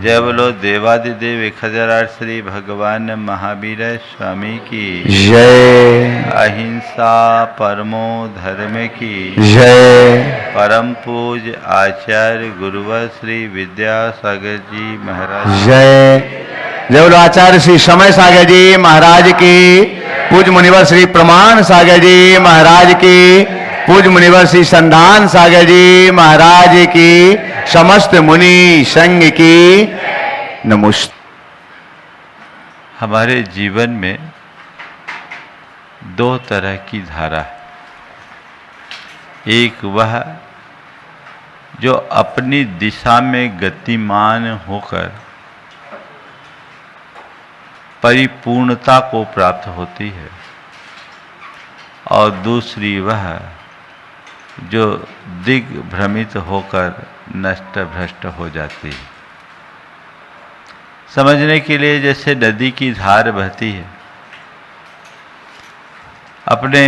जय बोलो देवादिदेव 1008 श्री भगवान महावीर स्वामी की जय। अहिंसा परमो धर्म की जय। परम पूज आचार्य गुरुवर श्री विद्यासागर जी महाराज जय। जय बोलो आचार्य श्री समय सागर जी महाराज की, पूज मुनिवर श्री प्रमाण सागर जी महाराज की, पूज मुनिवर श्री संधान सागर जी महाराज की, समस्त मुनि संघ की नमस्ते। हमारे जीवन में दो तरह की धारा है। एक वह जो अपनी दिशा में गतिमान होकर परिपूर्णता को प्राप्त होती है, और दूसरी वह जो दिग्भ्रमित होकर नष्ट भ्रष्ट हो जाती है। समझने के लिए जैसे नदी की धार बहती है, अपने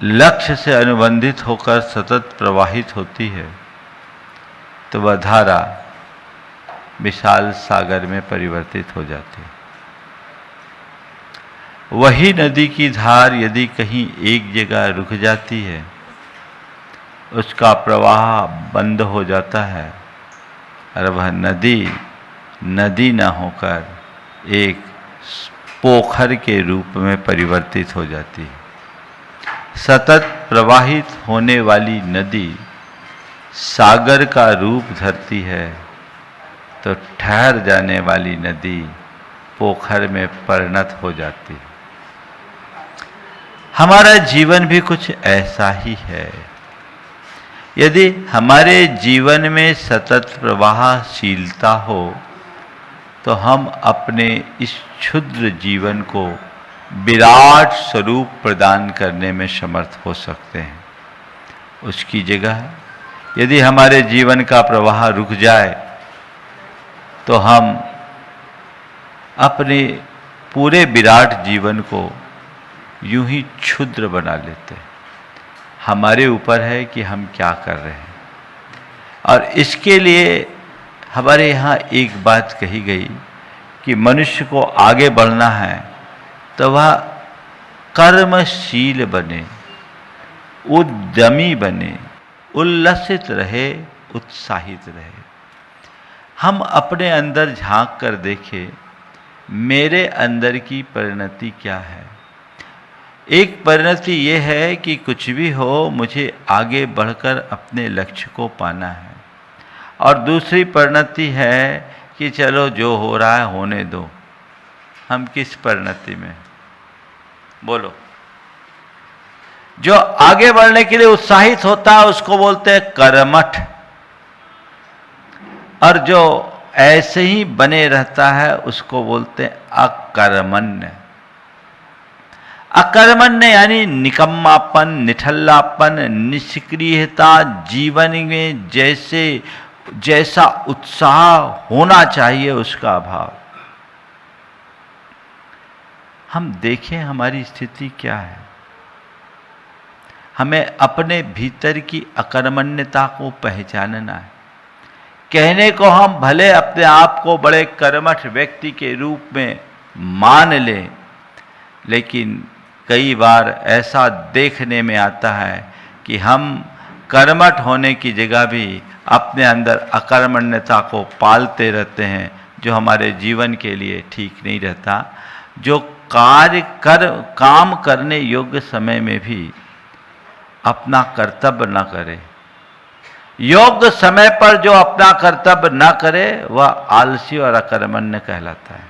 लक्ष्य से अनुबंधित होकर सतत प्रवाहित होती है, तो वह धारा विशाल सागर में परिवर्तित हो जाती है। वही नदी की धार यदि कहीं एक जगह रुक जाती है, उसका प्रवाह बंद हो जाता है, और वह नदी नदी न होकर एक पोखर के रूप में परिवर्तित हो जाती है। सतत प्रवाहित होने वाली नदी सागर का रूप धरती है, तो ठहर जाने वाली नदी पोखर में परिणत हो जाती है। हमारा जीवन भी कुछ ऐसा ही है। यदि हमारे जीवन में सतत प्रवाहशीलता हो, तो हम अपने इस क्षुद्र जीवन को विराट स्वरूप प्रदान करने में समर्थ हो सकते हैं। उसकी जगह यदि हमारे जीवन का प्रवाह रुक जाए, तो हम अपने पूरे विराट जीवन को यूं ही क्षुद्र बना लेते हैं। हमारे ऊपर है कि हम क्या कर रहे हैं। और इसके लिए हमारे यहाँ एक बात कही गई कि मनुष्य को आगे बढ़ना है तो वह कर्मशील बने, उद्यमी बने, उल्लसित रहे, उत्साहित रहे। हम अपने अंदर झांक कर देखें, मेरे अंदर की परिणति क्या है। एक परिणति ये है कि कुछ भी हो, मुझे आगे बढ़कर अपने लक्ष्य को पाना है। और दूसरी परिणति है कि चलो जो हो रहा है होने दो। हम किस परिणति में बोलो? जो आगे बढ़ने के लिए उत्साहित होता है उसको बोलते हैं कर्मठ, और जो ऐसे ही बने रहता है उसको बोलते हैं अकर्मण्य। अकर्मण्य यानी निकम्मापन, निठल्लापन, निष्क्रियता, जीवन में जैसा उत्साह होना चाहिए उसका अभाव। हम देखें हमारी स्थिति क्या है। हमें अपने भीतर की अकर्मण्यता को पहचानना है। कहने को हम भले अपने आप को बड़े कर्मठ व्यक्ति के रूप में मान लें, लेकिन कई बार ऐसा देखने में आता है कि हम कर्मठ होने की जगह भी अपने अंदर अकर्मण्यता को पालते रहते हैं, जो हमारे जीवन के लिए ठीक नहीं रहता। जो काम करने योग्य समय में भी अपना कर्तव्य न करे, योग्य समय पर जो अपना कर्तव्य न करे, वह आलसी और अकर्मण्य कहलाता है।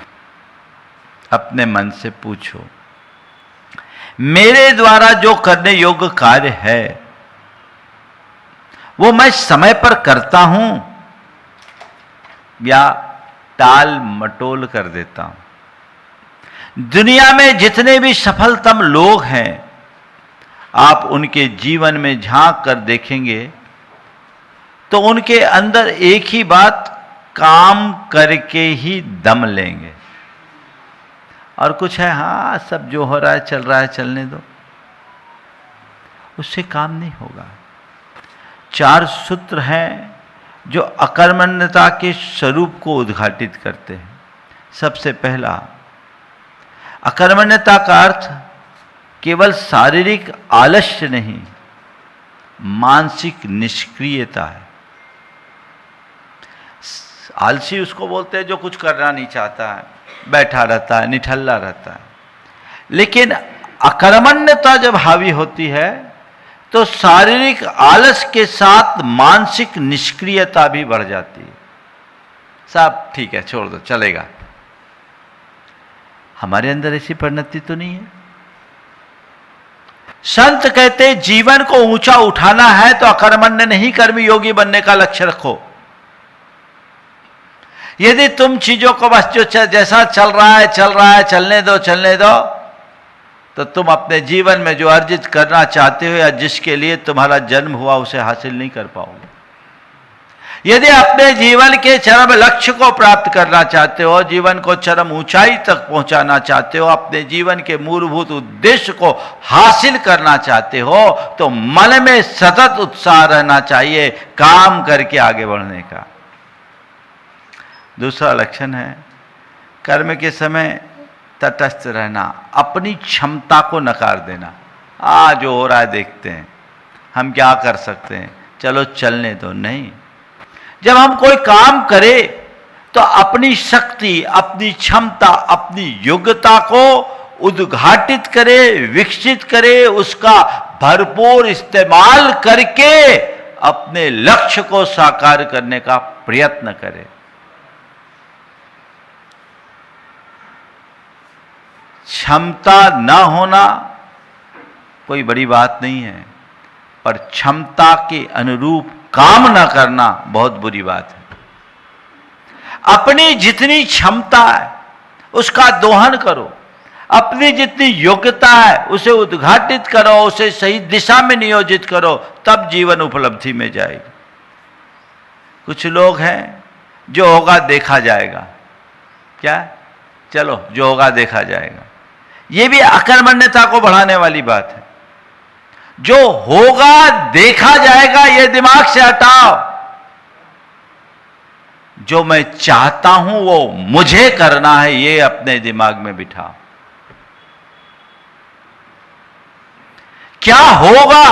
अपने मन से पूछो, मेरे द्वारा जो करने योग्य कार्य है वो मैं समय पर करता हूं या टाल मटोल कर देता हूं। दुनिया में जितने भी सफलतम लोग हैं, आप उनके जीवन में झांक कर देखेंगे तो उनके अंदर एक ही बात, काम करके ही दम लेंगे। और कुछ है, हाँ सब जो हो रहा है चल रहा है, चलने दो, उससे काम नहीं होगा। 4 सूत्र हैं जो अकर्मण्यता के स्वरूप को उद्घाटित करते हैं। सबसे पहला, अकर्मण्यता का अर्थ केवल शारीरिक आलस्य नहीं, मानसिक निष्क्रियता है। आलसी उसको बोलते हैं जो कुछ करना नहीं चाहता है, बैठा रहता है, निठल्ला रहता है। लेकिन अकर्मण्यता जब हावी होती है तो शारीरिक आलस के साथ मानसिक निष्क्रियता भी बढ़ जाती है। साहब ठीक है, छोड़ दो, चलेगा। हमारे अंदर ऐसी परिणति तो नहीं है। संत कहते जीवन को ऊंचा उठाना है तो अकर्मण्य नहीं, कर्मी योगी बनने का लक्ष्य रखो। यदि तुम चीजों को बस जो जैसा चल रहा है चलने दो, तो तुम अपने जीवन में जो अर्जित करना चाहते हो या जिसके लिए तुम्हारा जन्म हुआ उसे हासिल नहीं कर पाओगे। यदि अपने जीवन के चरम लक्ष्य को प्राप्त करना चाहते हो, जीवन को चरम ऊंचाई तक पहुंचाना चाहते हो, अपने जीवन के मूलभूत उद्देश्य को हासिल करना चाहते हो, तो मन में सतत उत्साह रहना चाहिए काम करके आगे बढ़ने का। दूसरा लक्षण है कर्म के समय तटस्थ रहना, अपनी क्षमता को नकार देना। जो हो रहा है देखते हैं, हम क्या कर सकते हैं, चलो चलने दो। नहीं, जब हम कोई काम करें तो अपनी शक्ति, अपनी क्षमता, अपनी योग्यता को उद्घाटित करे, विकसित करे, उसका भरपूर इस्तेमाल करके अपने लक्ष्य को साकार करने का प्रयत्न करे। क्षमता न होना कोई बड़ी बात नहीं है, पर क्षमता के अनुरूप काम न करना बहुत बुरी बात है। अपनी जितनी क्षमता है उसका दोहन करो, अपनी जितनी योग्यता है उसे उद्घाटित करो, उसे सही दिशा में नियोजित करो, तब जीवन उपलब्धि में जाएगी। कुछ लोग हैं जो होगा देखा जाएगा। क्या? चलो जो होगा देखा जाएगा। ये भी अकर्मण्यता को बढ़ाने वाली बात है। जो होगा देखा जाएगा ये दिमाग से हटाओ। जो मैं चाहता हूं वो मुझे करना है, ये अपने दिमाग में बिठाओ। क्या होगा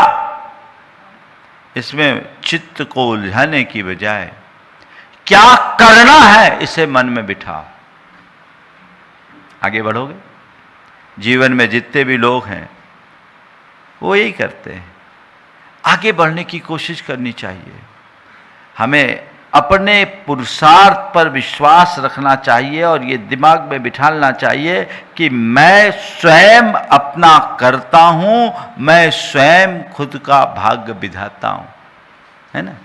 इसमें चित्त को उलझाने की बजाय क्या करना है इसे मन में बिठाओ। आगे बढ़ोगे। जीवन में जितने भी लोग हैं वो यही करते हैं। आगे बढ़ने की कोशिश करनी चाहिए। हमें अपने पुरुषार्थ पर विश्वास रखना चाहिए और ये दिमाग में बिठाना चाहिए कि मैं स्वयं अपना करता हूं, मैं स्वयं खुद का भाग्य विधाता हूं, है ना।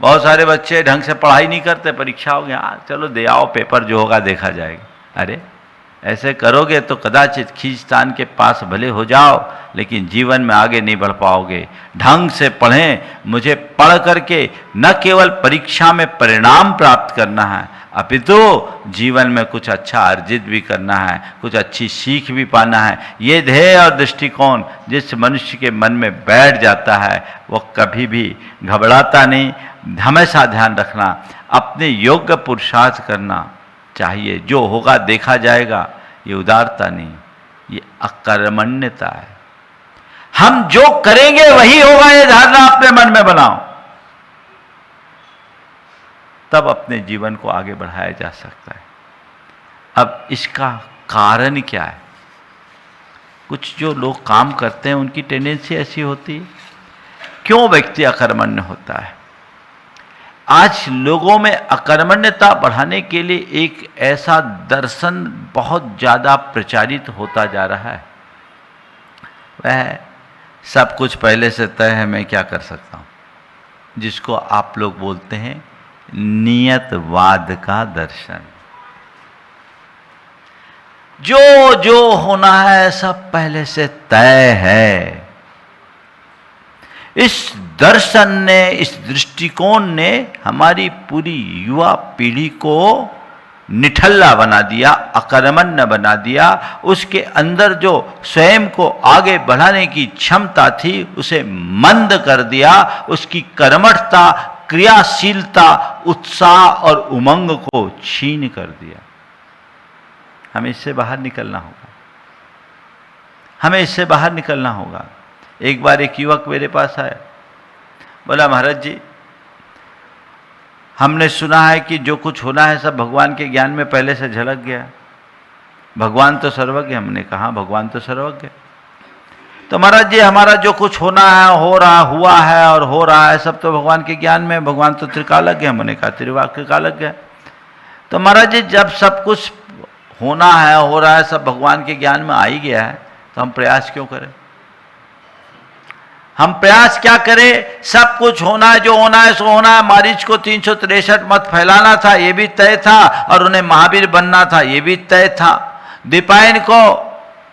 बहुत सारे बच्चे ढंग से पढ़ाई नहीं करते, परीक्षा हो गया, चलो दे आओ पेपर, जो होगा देखा जाएगा। अरे ऐसे करोगे तो कदाचित खींचतान के पास भले हो जाओ, लेकिन जीवन में आगे नहीं बढ़ पाओगे। ढंग से पढ़ें। मुझे पढ़ करके न केवल परीक्षा में परिणाम प्राप्त करना है, अपितु जीवन में कुछ अच्छा अर्जित भी करना है, कुछ अच्छी सीख भी पाना है। ये ध्येय और दृष्टिकोण जिस मनुष्य के मन में बैठ जाता है वो कभी भी घबराता नहीं। हमेशा ध्यान रखना, अपने योग्य पुरुषार्थ करना चाहिए। जो होगा देखा जाएगा, ये उदारता नहीं, ये अकर्मण्यता है। हम जो करेंगे वही होगा, ये धारणा अपने मन में बनाओ, तब अपने जीवन को आगे बढ़ाया जा सकता है। अब इसका कारण क्या है? कुछ जो लोग काम करते हैं उनकी टेंडेंसी ऐसी होती है। क्यों व्यक्ति अकर्मण्य होता है? आज लोगों में अकर्मण्यता बढ़ाने के लिए एक ऐसा दर्शन बहुत ज़्यादा प्रचारित होता जा रहा है, वह सब कुछ पहले से तय है, मैं क्या कर सकता हूँ, जिसको आप लोग बोलते हैं नियतवाद का दर्शन। जो जो होना है सब पहले से तय है। इस दर्शन ने, इस दृष्टिकोण ने हमारी पूरी युवा पीढ़ी को निठल्ला बना दिया, अकर्मण्य बना दिया। उसके अंदर जो स्वयं को आगे बढ़ाने की क्षमता थी उसे मंद कर दिया। उसकी कर्मठता क्रियाशीलता, उत्साह और उमंग को छीन कर दिया। हमें इससे बाहर निकलना होगा, हमें इससे बाहर निकलना होगा। एक बार एक युवक मेरे पास आया, बोला महाराज जी, हमने सुना है कि जो कुछ होना है सब भगवान के ज्ञान में पहले से झलक गया, भगवान तो सर्वज्ञ। हमने कहा भगवान तो सर्वज्ञ, तो महाराज जी हमारा जो कुछ होना है, हो रहा, हुआ है और हो रहा है सब तो भगवान के ज्ञान में, भगवान तो त्रिकालज्ञ है। हमने कहा त्रिकालज्ञ है, तो महाराज जी जब सब कुछ होना है, हो रहा है, सब भगवान के ज्ञान में आ ही गया है, तो हम प्रयास क्यों करें? हम प्रयास क्या करें? सब कुछ होना है, जो होना है सो होना है। मारीच को 363 मत फैलाना था, ये भी तय था, और उन्हें महावीर बनना था, ये भी तय था। दीपायन को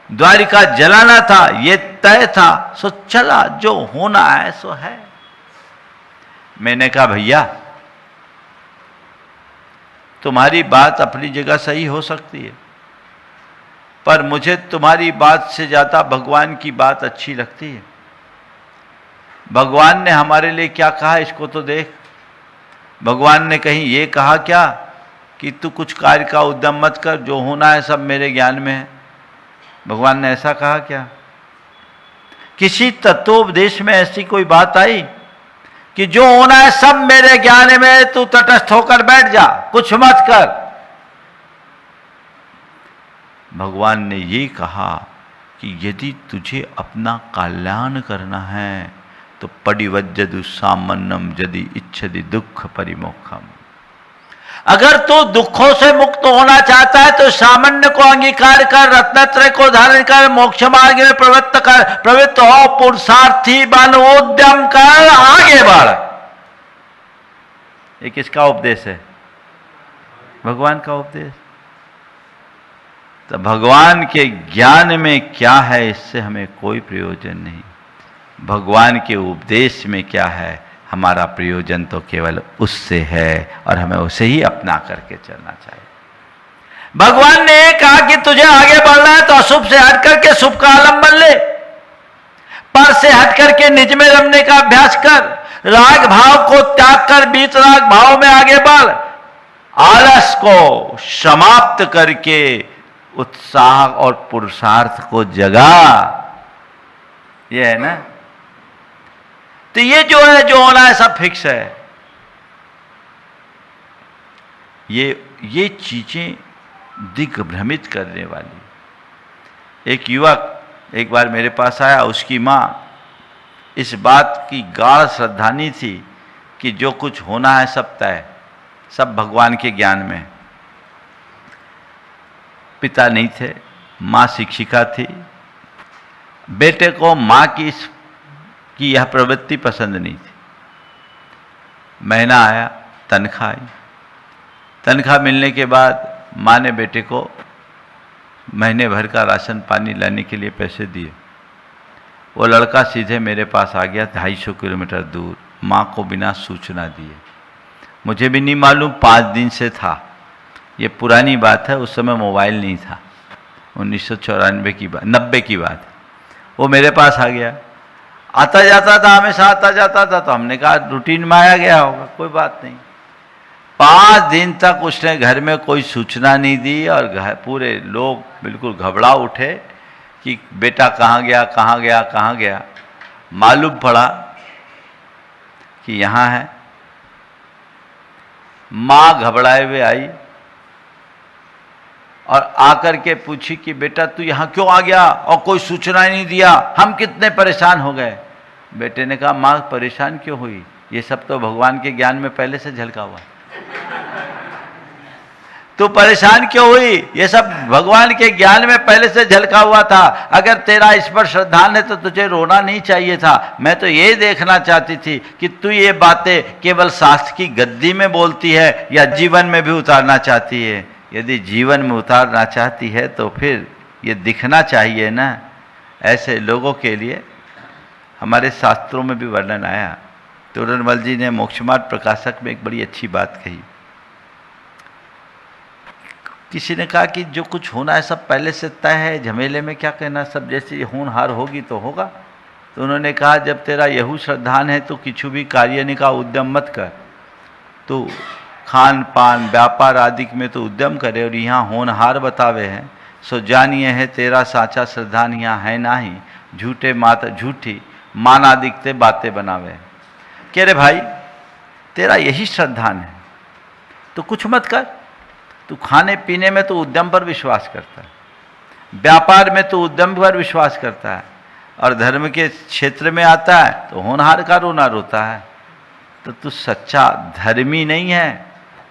द्वारिका जलाना था, ये तय था। सो चला, जो होना है सो है। मैंने कहा भैया तुम्हारी बात अपनी जगह सही हो सकती है, पर मुझे तुम्हारी बात से ज्यादा भगवान की बात अच्छी लगती है। भगवान ने हमारे लिए क्या कहा इसको तो देख। भगवान ने कहीं ये कहा क्या कि तू कुछ कार्य का उद्यम मत कर, जो होना है सब मेरे ज्ञान में है? भगवान ने ऐसा कहा क्या? किसी तत्वोपदेश में ऐसी कोई बात आई कि जो होना है सब मेरे ज्ञान में, तू तटस्थ होकर बैठ जा, कुछ मत कर? भगवान ने ये कहा कि यदि तुझे अपना कल्याण करना है तो परिवज्जदु सामन्नम यदि इच्छति दुख परिमोक्षम। अगर तू दुखों से मुक्त होना चाहता है तो सामान्य को अंगीकार कर, रत्नत्रय को धारण कर, मोक्ष मार्ग में प्रवृत्त हो, पुरुषार्थी बन, उद्यम कर, आगे बढ़। ये किसका उपदेश है? भगवान का उपदेश। तो भगवान के ज्ञान में क्या है इससे हमें कोई प्रयोजन नहीं, भगवान के उपदेश में क्या है हमारा प्रयोजन तो केवल उससे है, और हमें उसे ही अपना करके चलना चाहिए। भगवान ने कहा कि तुझे आगे बढ़ना है तो अशुभ से हट करके शुभ का आलंबन ले, पर से हट करके निज में रमने का अभ्यास कर, राग भाव को त्याग कर बीत राग भाव में आगे बढ़, आलस को समाप्त करके उत्साह और पुरुषार्थ को जगा। ये है ना? तो ये जो है, जो होना है सब फिक्स है। ये चीजें दिग्भ्रमित करने वाली। एक युवक एक बार मेरे पास आया, उसकी मां इस बात की गाढ़ श्रद्धानी थी कि जो कुछ होना है सब तय, सब भगवान के ज्ञान में। पिता नहीं थे, मां शिक्षिका थी। बेटे को मां की यह प्रवृत्ति पसंद नहीं थी। महीना आया, तनख्वाह आई। तनख्वाह मिलने के बाद मां ने बेटे को महीने भर का राशन पानी लाने के लिए पैसे दिए। वो लड़का सीधे मेरे पास आ गया 250 किलोमीटर दूर, मां को बिना सूचना दिए। मुझे भी नहीं मालूम, 5 दिन से था। ये पुरानी बात है, उस समय मोबाइल नहीं था, 1994 की बात, 90 की बात। वो मेरे पास आ गया, आता जाता था, हमेशा आता जाता था, तो हमने कहा रूटीन में आया गया होगा, कोई बात नहीं। 5 दिन तक उसने घर में कोई सूचना नहीं दी, और घर पूरे लोग बिल्कुल घबरा उठे कि बेटा कहाँ गया, कहाँ गया, कहाँ गया। मालूम पड़ा कि यहाँ है। माँ घबराए हुए आई और आकर के पूछी कि बेटा तू यहाँ क्यों आ गया और कोई सूचना ही नहीं दिया, हम कितने परेशान हो गए। बेटे ने कहा माँ परेशान क्यों हुई, ये सब तो भगवान के ज्ञान में पहले से झलका हुआ। तू परेशान क्यों हुई, ये सब भगवान के ज्ञान में पहले से झलका हुआ था। अगर तेरा इस पर श्रद्धा है तो तुझे रोना नहीं चाहिए था। मैं तो ये देखना चाहती थी कि तू ये बातें केवल शास्त्र की गद्दी में बोलती है या जीवन में भी उतारना चाहती है। यदि जीवन में उतारना चाहती है तो फिर ये दिखना चाहिए ना। ऐसे लोगों के लिए हमारे शास्त्रों में भी वर्णन आया। तोरणमल जी ने मोक्षमार्ग प्रकाशक में एक बड़ी अच्छी बात कही। किसी ने कहा कि जो कुछ होना है सब पहले से तय है, झमेले में क्या कहना, सब जैसे होनहार होगी तो होगा। तो उन्होंने कहा जब तेरा यहू श्रद्धान है तो किछु भी कार्य का उद्यम मत कर, तो खान पान व्यापार आदि में तो उद्यम करे और यहाँ होनहार बतावे हैं। सो जानिए है तेरा साचा श्रद्धा यहाँ है नाही, झूठे मात झूठी माना दिखते बातें बनावे। कह रे भाई तेरा यही श्रद्धान है तो कुछ मत कर। तू खाने पीने में तो उद्यम पर विश्वास करता है, व्यापार में तो उद्यम पर विश्वास करता है, और धर्म के क्षेत्र में आता है तो होनहार का रोना रोता है। तो तू सच्चा धर्मी नहीं है,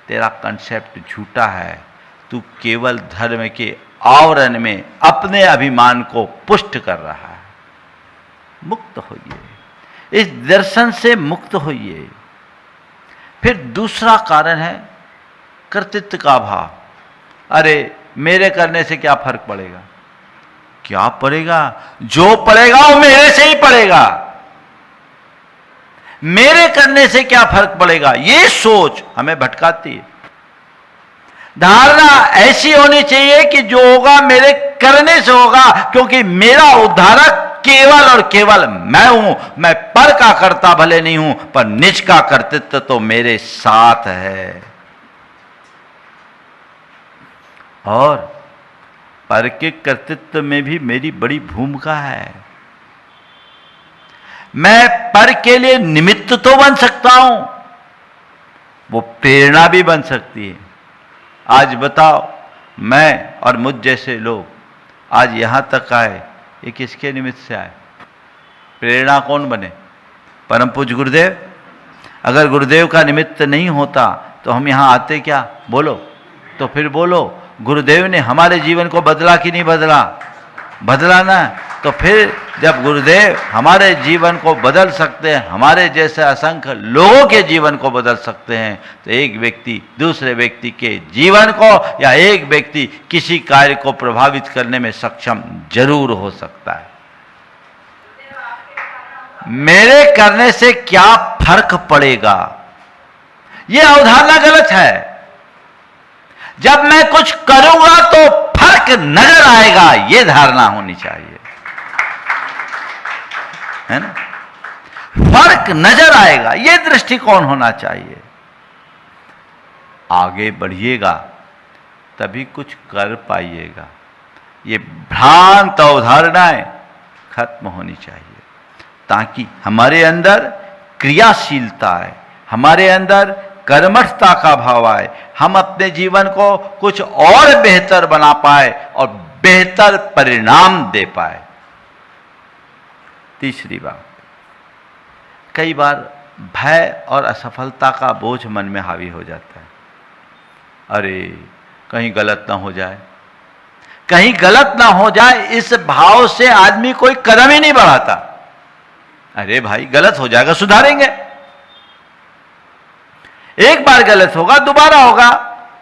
तेरा कंसेप्ट झूठा है। तू केवल धर्म के आवरण में अपने अभिमान को पुष्ट कर रहा है। मुक्त होइए, इस दर्शन से मुक्त होइए। फिर दूसरा कारण है कर्तृत्व का भाव। अरे मेरे करने से क्या फर्क पड़ेगा? क्या पड़ेगा? जो पड़ेगा वो मेरे से ही पड़ेगा। मेरे करने से क्या फर्क पड़ेगा, ये सोच हमें भटकाती है। धारणा ऐसी होनी चाहिए कि जो होगा मेरे करने से होगा, क्योंकि मेरा उद्धारक केवल और केवल मैं हूं। मैं पर का कर्ता भले नहीं हूं, पर निज का कर्तृत्व तो मेरे साथ है। और पर के कर्तृत्व में भी मेरी बड़ी भूमिका है। मैं पर के लिए निमित्त तो बन सकता हूं, वो प्रेरणा भी बन सकती है। आज बताओ, मैं और मुझ जैसे लोग आज यहां तक आए, ये किसके निमित्त से आए? प्रेरणा कौन बने? परम पूज्य गुरुदेव। अगर गुरुदेव का निमित्त नहीं होता तो हम यहां आते क्या? बोलो तो फिर बोलो, गुरुदेव ने हमारे जीवन को बदला कि नहीं बदला? बदला ना। तो फिर जब गुरुदेव हमारे जीवन को बदल सकते हैं, हमारे जैसे असंख्य लोगों के जीवन को बदल सकते हैं, तो एक व्यक्ति दूसरे व्यक्ति के जीवन को या एक व्यक्ति किसी कार्य को प्रभावित करने में सक्षम जरूर हो सकता है। मेरे करने से क्या फर्क पड़ेगा, यह अवधारणा गलत है। जब मैं कुछ करूंगा तो फर्क नजर आएगा, यह धारणा होनी चाहिए, है ना? फर्क नजर आएगा, यह दृष्टिकोण होना चाहिए। आगे बढ़िएगा तभी कुछ कर पाइएगा। ये भ्रांत अवधारणाएं खत्म होनी चाहिए, ताकि हमारे अंदर क्रियाशीलता आए, हमारे अंदर कर्मठता का भाव आए, हम अपने जीवन को कुछ और बेहतर बना पाए और बेहतर परिणाम दे पाए। तीसरी बात, कई बार भय और असफलता का बोझ मन में हावी हो जाता है। अरे कहीं गलत ना हो जाए, कहीं गलत ना हो जाए, इस भाव से आदमी कोई कदम ही नहीं बढ़ाता। अरे भाई गलत हो जाएगा, सुधारेंगे। एक बार गलत होगा, दोबारा होगा,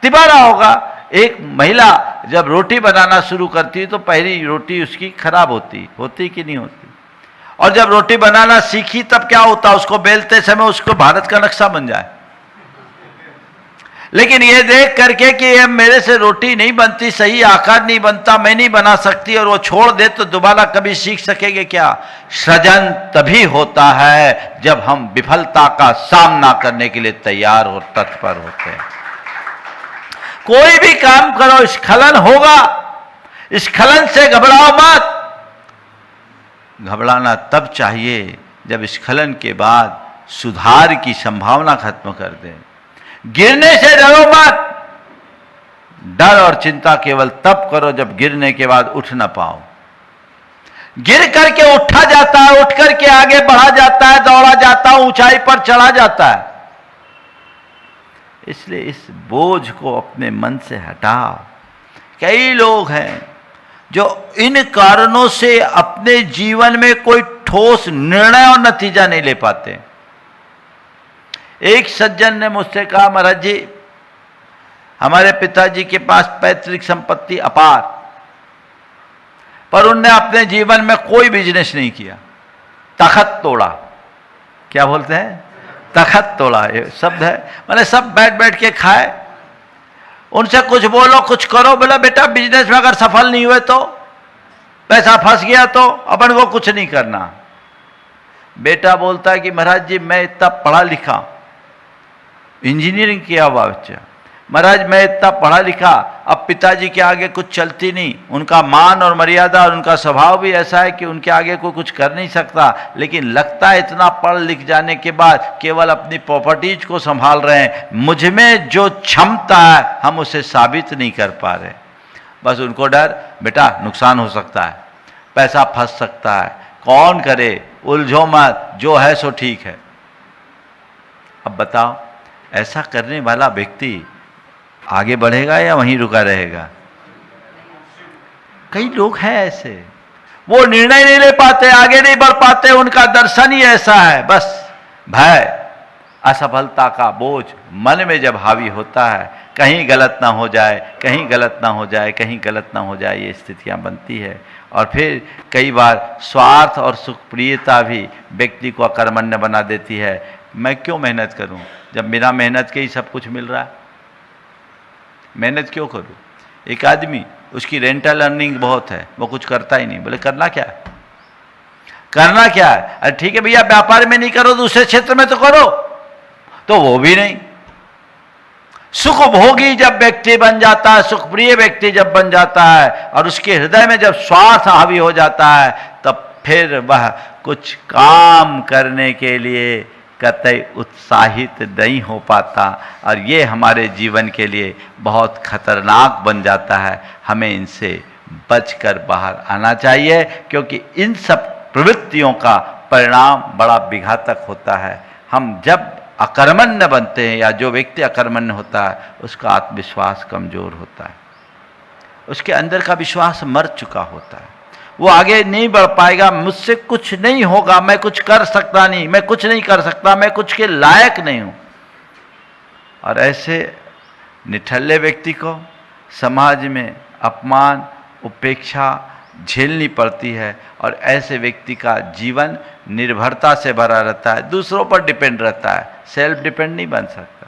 तिबारा होगा। एक महिला जब रोटी बनाना शुरू करती है तो पहली रोटी उसकी खराब होती कि नहीं होती? और जब रोटी बनाना सीखी तब क्या होता? उसको बेलते समय उसको भारत का नक्शा बन जाए। लेकिन ये देख करके कि ये मेरे से रोटी नहीं बनती, सही आकार नहीं बनता, मैं नहीं बना सकती, और वो छोड़ दे, तो दोबारा कभी सीख सकेंगे क्या? सृजन तभी होता है जब हम विफलता का सामना करने के लिए तैयार और तत्पर होते हैं। कोई भी काम करो, स्खलन होगा, स्खलन से घबराओ मत। घबराना तब चाहिए जब स्खलन के बाद सुधार की संभावना खत्म कर दें। गिरने से डरो मत। डर और चिंता केवल तब करो जब गिरने के बाद उठ ना पाओ। गिर करके उठा जाता है, उठ करके आगे बढ़ा जाता है, दौड़ा जाता है, ऊंचाई पर चढ़ा जाता है। इसलिए इस बोझ को अपने मन से हटाओ। कई लोग हैं जो इन कारणों से अपने जीवन में कोई ठोस निर्णय और नतीजा नहीं ले पाते। एक सज्जन ने मुझसे कहा, महाराज जी हमारे पिताजी के पास पैतृक संपत्ति अपार, पर उनने अपने जीवन में कोई बिजनेस नहीं किया, तखत तोड़ा। क्या बोलते हैं? तखत तोड़ा, ये शब्द है। मैंने सब बैठ बैठ के खाए, उनसे कुछ बोलो कुछ करो, बोला बेटा बिजनेस में अगर सफल नहीं हुए तो, पैसा फंस गया तो अपन को कुछ नहीं करना। बेटा बोलता है कि महाराज जी मैं इतना पढ़ा लिखा, इंजीनियरिंग किया हुआ बच्चा, महाराज मैं इतना पढ़ा लिखा, अब पिताजी के आगे कुछ चलती नहीं, उनका मान और मर्यादा और उनका स्वभाव भी ऐसा है कि उनके आगे कोई कुछ कर नहीं सकता, लेकिन लगता है इतना पढ़ लिख जाने के बाद केवल अपनी प्रॉपर्टीज को संभाल रहे हैं, मुझ में जो क्षमता है हम उसे साबित नहीं कर पा रहे। बस उनको डर, बेटा नुकसान हो सकता है, पैसा फंस सकता है, कौन करे, उलझो मत, जो है सो ठीक है। अब बताओ, ऐसा करने वाला व्यक्ति आगे बढ़ेगा या वहीं रुका रहेगा? कई लोग हैं ऐसे, वो निर्णय नहीं ले पाते, आगे नहीं बढ़ पाते, उनका दर्शन ही ऐसा है। बस भय, असफलता का बोझ मन में जब हावी होता है, कहीं गलत ना हो जाए, कहीं गलत ना हो जाए, कहीं गलत ना हो जाए, ये स्थितियां बनती है। और फिर कई बार स्वार्थ और सुखप्रियता भी व्यक्ति को अकर्मण्य बना देती है। मैं क्यों मेहनत करूं जब मेरा मेहनत के ही सब कुछ मिल रहा है? मेहनत क्यों करूं? एक आदमी, उसकी रेंटल अर्निंग बहुत है, वो कुछ करता ही नहीं, बोले करना क्या है, करना क्या है? अरे ठीक है भैया, व्यापार में नहीं करो, दूसरे क्षेत्र में तो करो, तो वो भी नहीं। सुख भोगी जब व्यक्ति बन जाता है, सुखप्रिय व्यक्ति जब बन जाता है और उसके हृदय में जब स्वार्थ हावी हो जाता है, तब फिर वह कुछ काम करने के लिए कतई उत्साहित नहीं हो पाता, और ये हमारे जीवन के लिए बहुत खतरनाक बन जाता है। हमें इनसे बचकर बाहर आना चाहिए, क्योंकि इन सब प्रवृत्तियों का परिणाम बड़ा विघातक होता है। हम जब अकर्मण्य बनते हैं, या जो व्यक्ति अकर्मण्य होता है, उसका आत्मविश्वास कमजोर होता है, उसके अंदर का विश्वास मर चुका होता है, वो आगे नहीं बढ़ पाएगा। मुझसे कुछ नहीं होगा, मैं कुछ कर सकता नहीं, मैं कुछ नहीं कर सकता, मैं कुछ के लायक नहीं हूं। और ऐसे निठल्ले व्यक्ति को समाज में अपमान, उपेक्षा झेलनी पड़ती है, और ऐसे व्यक्ति का जीवन निर्भरता से भरा रहता है, दूसरों पर डिपेंड रहता है, सेल्फ डिपेंड नहीं बन सकता।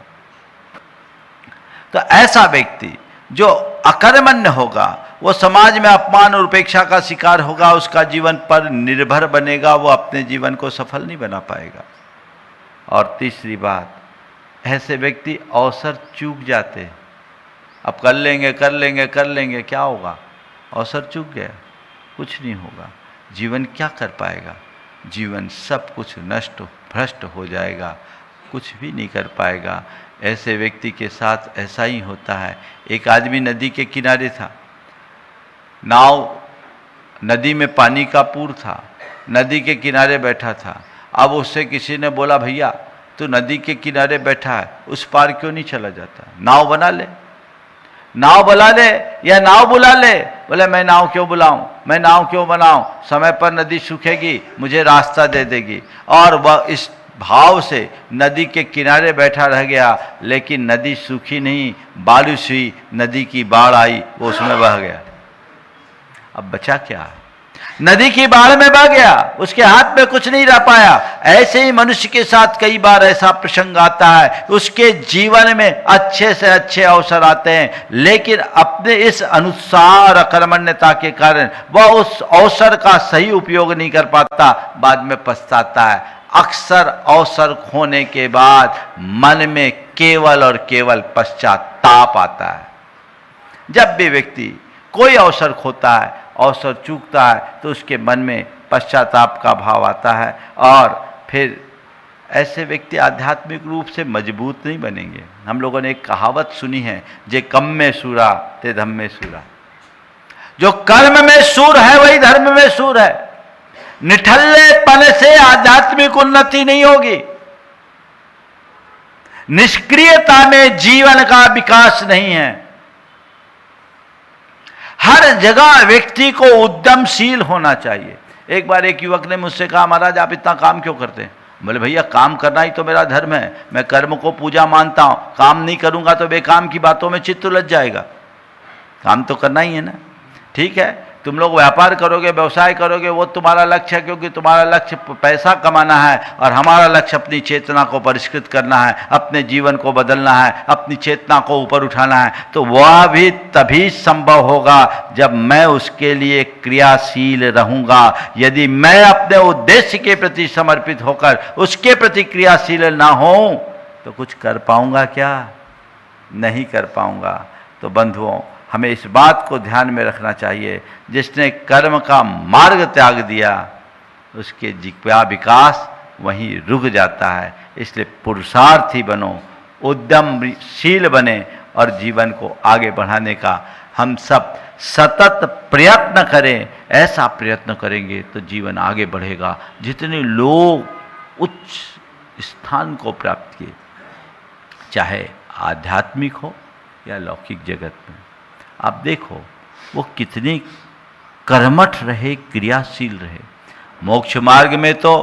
तो ऐसा व्यक्ति जो अकर्मण्य होगा, वो समाज में अपमान और उपेक्षा का शिकार होगा, उसका जीवन पर निर्भर बनेगा, वो अपने जीवन को सफल नहीं बना पाएगा। और तीसरी बात, ऐसे व्यक्ति अवसर चूक जाते हैं। अब कर लेंगे कर लेंगे कर लेंगे, क्या होगा? अवसर चूक गया, कुछ नहीं होगा। जीवन क्या कर पाएगा? जीवन सब कुछ नष्ट भ्रष्ट हो जाएगा, कुछ भी नहीं कर पाएगा। ऐसे व्यक्ति के साथ ऐसा ही होता है। एक आदमी नदी के किनारे था, नाव, नदी में पानी का पूर था, नदी के किनारे बैठा था। अब उससे किसी ने बोला, भैया तू नदी के किनारे बैठा है, उस पार क्यों नहीं चला जाता? नाव बना ले, नाव बुला ले या नाव बुला ले। बोले मैं नाव क्यों बुलाऊं, मैं नाव क्यों बनाऊं, समय पर नदी सूखेगी, मुझे रास्ता दे देगी। और वह इस भाव से नदी के किनारे बैठा रह गया, लेकिन नदी सूखी नहीं, बारिश हुई, नदी की बाढ़ आई, वो उसमें बह गया। अब बचा क्या? नदी की बाढ़ में बह गया, उसके हाथ में कुछ नहीं रह पाया। ऐसे ही मनुष्य के साथ कई बार ऐसा प्रसंग आता है, उसके जीवन में अच्छे से अच्छे अवसर आते हैं, लेकिन अपने इस अनुसार अकर्मण्यता के कारण वह उस अवसर का सही उपयोग नहीं कर पाता, बाद में पछताता है। अक्सर अवसर खोने के बाद मन में केवल और केवल पश्चाताप आता है। जब भी व्यक्ति कोई अवसर खोता है, अवसर चूकता है, तो उसके मन में पश्चाताप का भाव आता है, और फिर ऐसे व्यक्ति आध्यात्मिक रूप से मजबूत नहीं बनेंगे। हम लोगों ने एक कहावत सुनी है, जे कम में सूरा ते धम में सूरा। जो कर्म में सूर है वही धर्म में सूर है। निठल्लेपन से आध्यात्मिक उन्नति नहीं होगी, निष्क्रियता में जीवन का विकास नहीं है। हर जगह व्यक्ति को उद्यमशील होना चाहिए। एक बार एक युवक ने मुझसे कहा, महाराज आप इतना काम क्यों करते हैं? बोले भैया काम करना ही तो मेरा धर्म है, मैं कर्म को पूजा मानता हूं, काम नहीं करूंगा तो बेकाम की बातों में चित्त उलझ जाएगा, काम तो करना ही है ना। ठीक है, तुम लोग व्यापार करोगे, व्यवसाय करोगे, वो तुम्हारा लक्ष्य है, क्योंकि तुम्हारा लक्ष्य पैसा कमाना है, और हमारा लक्ष्य अपनी चेतना को परिष्कृत करना है, अपने जीवन को बदलना है, अपनी चेतना को ऊपर उठाना है। तो वह भी तभी संभव होगा जब मैं उसके लिए क्रियाशील रहूंगा। यदि मैं अपने उद्देश्य के प्रति समर्पित होकर उसके प्रति क्रियाशील ना हूं, तो कुछ कर पाऊंगा क्या? नहीं कर पाऊंगा। तो बंधुओं, हमें इस बात को ध्यान में रखना चाहिए, जिसने कर्म का मार्ग त्याग दिया उसके विकास वहीं रुक जाता है। इसलिए पुरुषार्थी बनो, उद्यमशील बने और जीवन को आगे बढ़ाने का हम सब सतत प्रयत्न करें। ऐसा प्रयत्न करेंगे तो जीवन आगे बढ़ेगा। जितने लोग उच्च स्थान को प्राप्त किए, चाहे आध्यात्मिक हो या लौकिक जगत में, आप देखो वो कितने कर्मठ रहे, क्रियाशील रहे। मोक्ष मार्ग में तो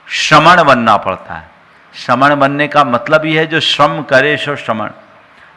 श्रमण बनना पड़ता है। श्रमण बनने का मतलब ही है जो श्रम करे सो श्रमण,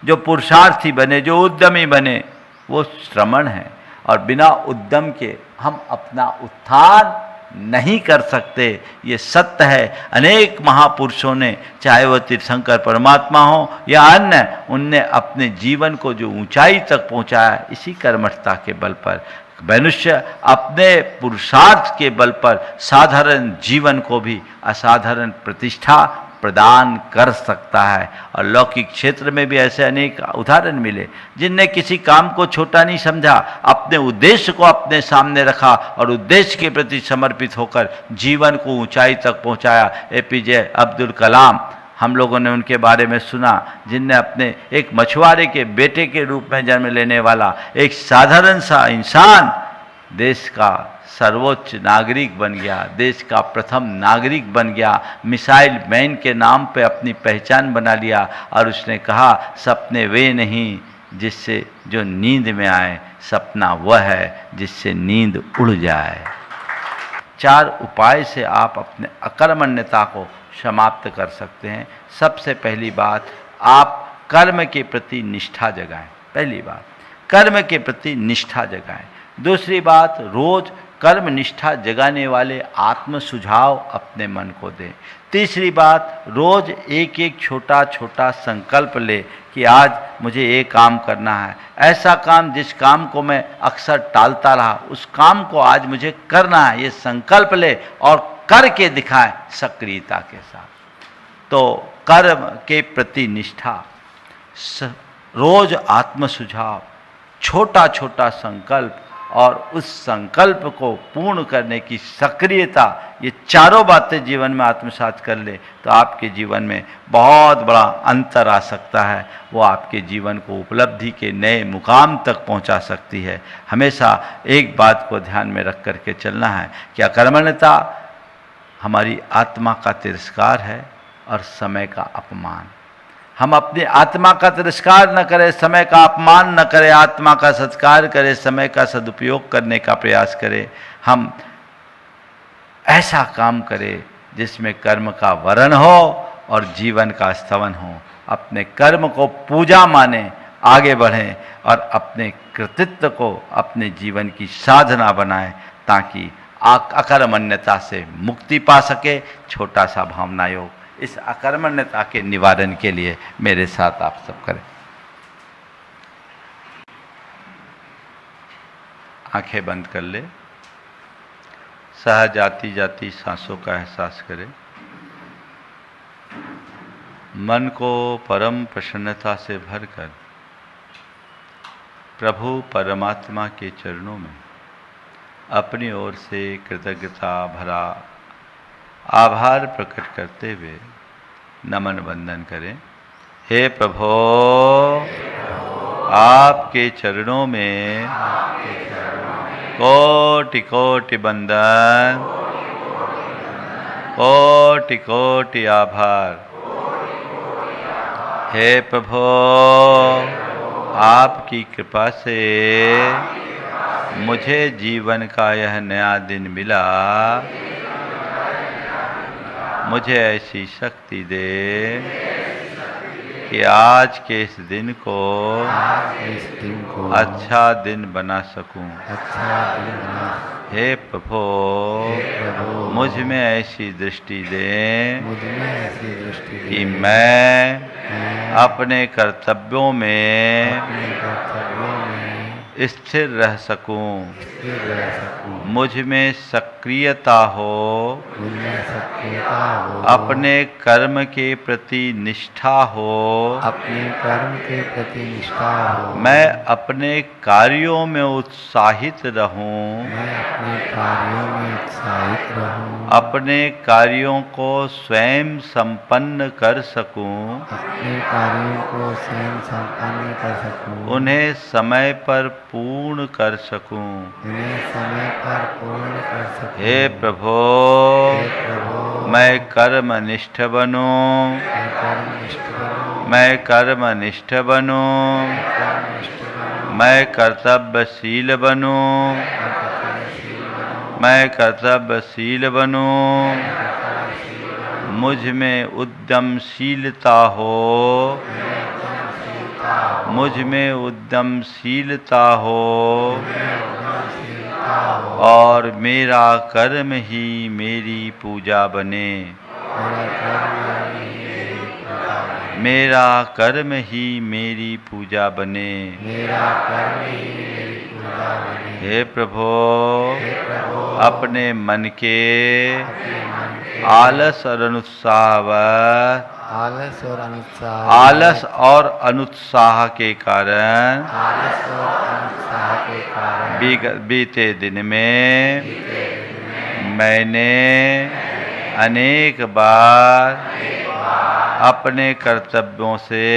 जो पुरुषार्थी बने, जो उद्यमी बने, वो श्रमण है। और बिना उद्यम के हम अपना उत्थान नहीं कर सकते, ये सत्य है। अनेक महापुरुषों ने, चाहे वह तीर्थंकर परमात्मा हो या अन्य, उनने अपने जीवन को जो ऊंचाई तक पहुंचाया इसी कर्मठता के बल पर। मनुष्य अपने पुरुषार्थ के बल पर साधारण जीवन को भी असाधारण प्रतिष्ठा प्रदान कर सकता है। और लौकिक क्षेत्र में भी ऐसे अनेक उदाहरण मिले जिनने किसी काम को छोटा नहीं समझा, अपने उद्देश्य को अपने सामने रखा और उद्देश्य के प्रति समर्पित होकर जीवन को ऊंचाई तक पहुंचाया। एपीजे अब्दुल कलाम, हम लोगों ने उनके बारे में सुना, जिनने अपने एक मछुआरे के बेटे के रूप में जन्म लेने वाला एक साधारण सा इंसान देश का सर्वोच्च नागरिक बन गया, देश का प्रथम नागरिक बन गया, मिसाइल मैन के नाम पे अपनी पहचान बना लिया। और उसने कहा, सपने वे नहीं जिससे जो नींद में आए, सपना वह है जिससे नींद उड़ जाए। 4 उपाय से आप अपने अकर्मण्यता को समाप्त कर सकते हैं। सबसे पहली बात, आप कर्म के प्रति निष्ठा जगाएं। पहली बात, कर्म के प्रति निष्ठा जगाएं। दूसरी बात, रोज कर्म निष्ठा जगाने वाले आत्म सुझाव अपने मन को दें। तीसरी बात, रोज एक एक छोटा छोटा संकल्प ले कि आज मुझे ये काम करना है। ऐसा काम जिस काम को मैं अक्सर टालता रहा, उस काम को आज मुझे करना है, ये संकल्प ले और करके दिखाएं सक्रियता के साथ। तो कर्म के प्रति निष्ठा, रोज आत्म सुझाव, छोटा छोटा संकल्प और उस संकल्प को पूर्ण करने की सक्रियता, ये चारों बातें जीवन में आत्मसात कर ले तो आपके जीवन में बहुत बड़ा अंतर आ सकता है। वो आपके जीवन को उपलब्धि के नए मुकाम तक पहुंचा सकती है। हमेशा एक बात को ध्यान में रख करके चलना है कि अकर्मण्यता हमारी आत्मा का तिरस्कार है और समय का अपमान। हम अपनी आत्मा का तिरस्कार न करें, समय का अपमान न करें, आत्मा का सत्कार करें, समय का सदुपयोग करने का प्रयास करें। हम ऐसा काम करें जिसमें कर्म का वरण हो और जीवन का स्तवन हो। अपने कर्म को पूजा माने, आगे बढ़ें और अपने कृतित्व को अपने जीवन की साधना बनाएं ताकि अकर्मण्यता से मुक्ति पा सके। छोटा सा भावना योग इस अकर्मण्यता के निवारण के लिए मेरे साथ आप सब करें। आंखें बंद कर ले, सहज आती जाती सांसों का एहसास करें। मन को परम प्रसन्नता से भरकर प्रभु परमात्मा के चरणों में अपनी ओर से कृतज्ञता भरा आभार प्रकट करते हुए नमन वंदन करें। हे प्रभु, आपके चरणों में कोटि कोटि वंदन, कोटि कोटि आभार। हे प्रभु, आपकी कृपा से मुझे जीवन का यह नया दिन मिला। मुझे ऐसी शक्ति दे कि आज के इस दिन को अच्छा दिन बना सकूं। हे प्रभु, मुझ में ऐसी दृष्टि दे कि मैं अपने कर्तव्यों में स्थिर रह सकूं। मुझ में सक्रिय सक्रियता हो, मुझमें सक्रियता हो, अपने कर्म के प्रति निष्ठा हो, अपने कर्म के प्रति निष्ठा हो, मैं अपने कार्यों में उत्साहित रहूं, मैं अपने कार्यों में उत्साहित रहूं, अपने कार्यों को स्वयं संपन्न कर सकूं, अपने कार्यों को स्वयं संपन्न कर सकूं, उन्हें समय पर पूर्ण कर सकूं। उन्हें समय पर पूर्ण कर सकूं। हे प्रभु, हे प्रभु, मैं कर्मनिष्ठ बनूं, मैं कर्मनिष्ठ बनूं, मैं कर्मनिष्ठ बनूं, कर्मनिष्ठ बनूं, मैं कर्तव्यशील बनूं, मैं कर्तव्यशील बनूं, मैं कर्तव्यशील बनूं, मैं कर्तव्यशील बनूं, मुझ में उद्यमशीलता हो, मैं उद्यमशीलता हो, मुझ में उद्यमशीलता हो, मैं उद्यमशीलता हो, और मेरा कर्म ही मेरी पूजा बने, मेरा कर्म ही मेरी पूजा बने, मेरा कर्म ही मेरी पूजा बने। मेरा कर्म ही मेरी पूजा बने। हे प्रभु, हे प्रभु, अपने मन के अपने मन के आलस और अनुत्साहवश आलस और अनुत्साह आलस और अनुत्साह के कारण आलस और अनुत्साह के कारण बीते दिन में मैंने अनेक बार अपने कर्तव्यों से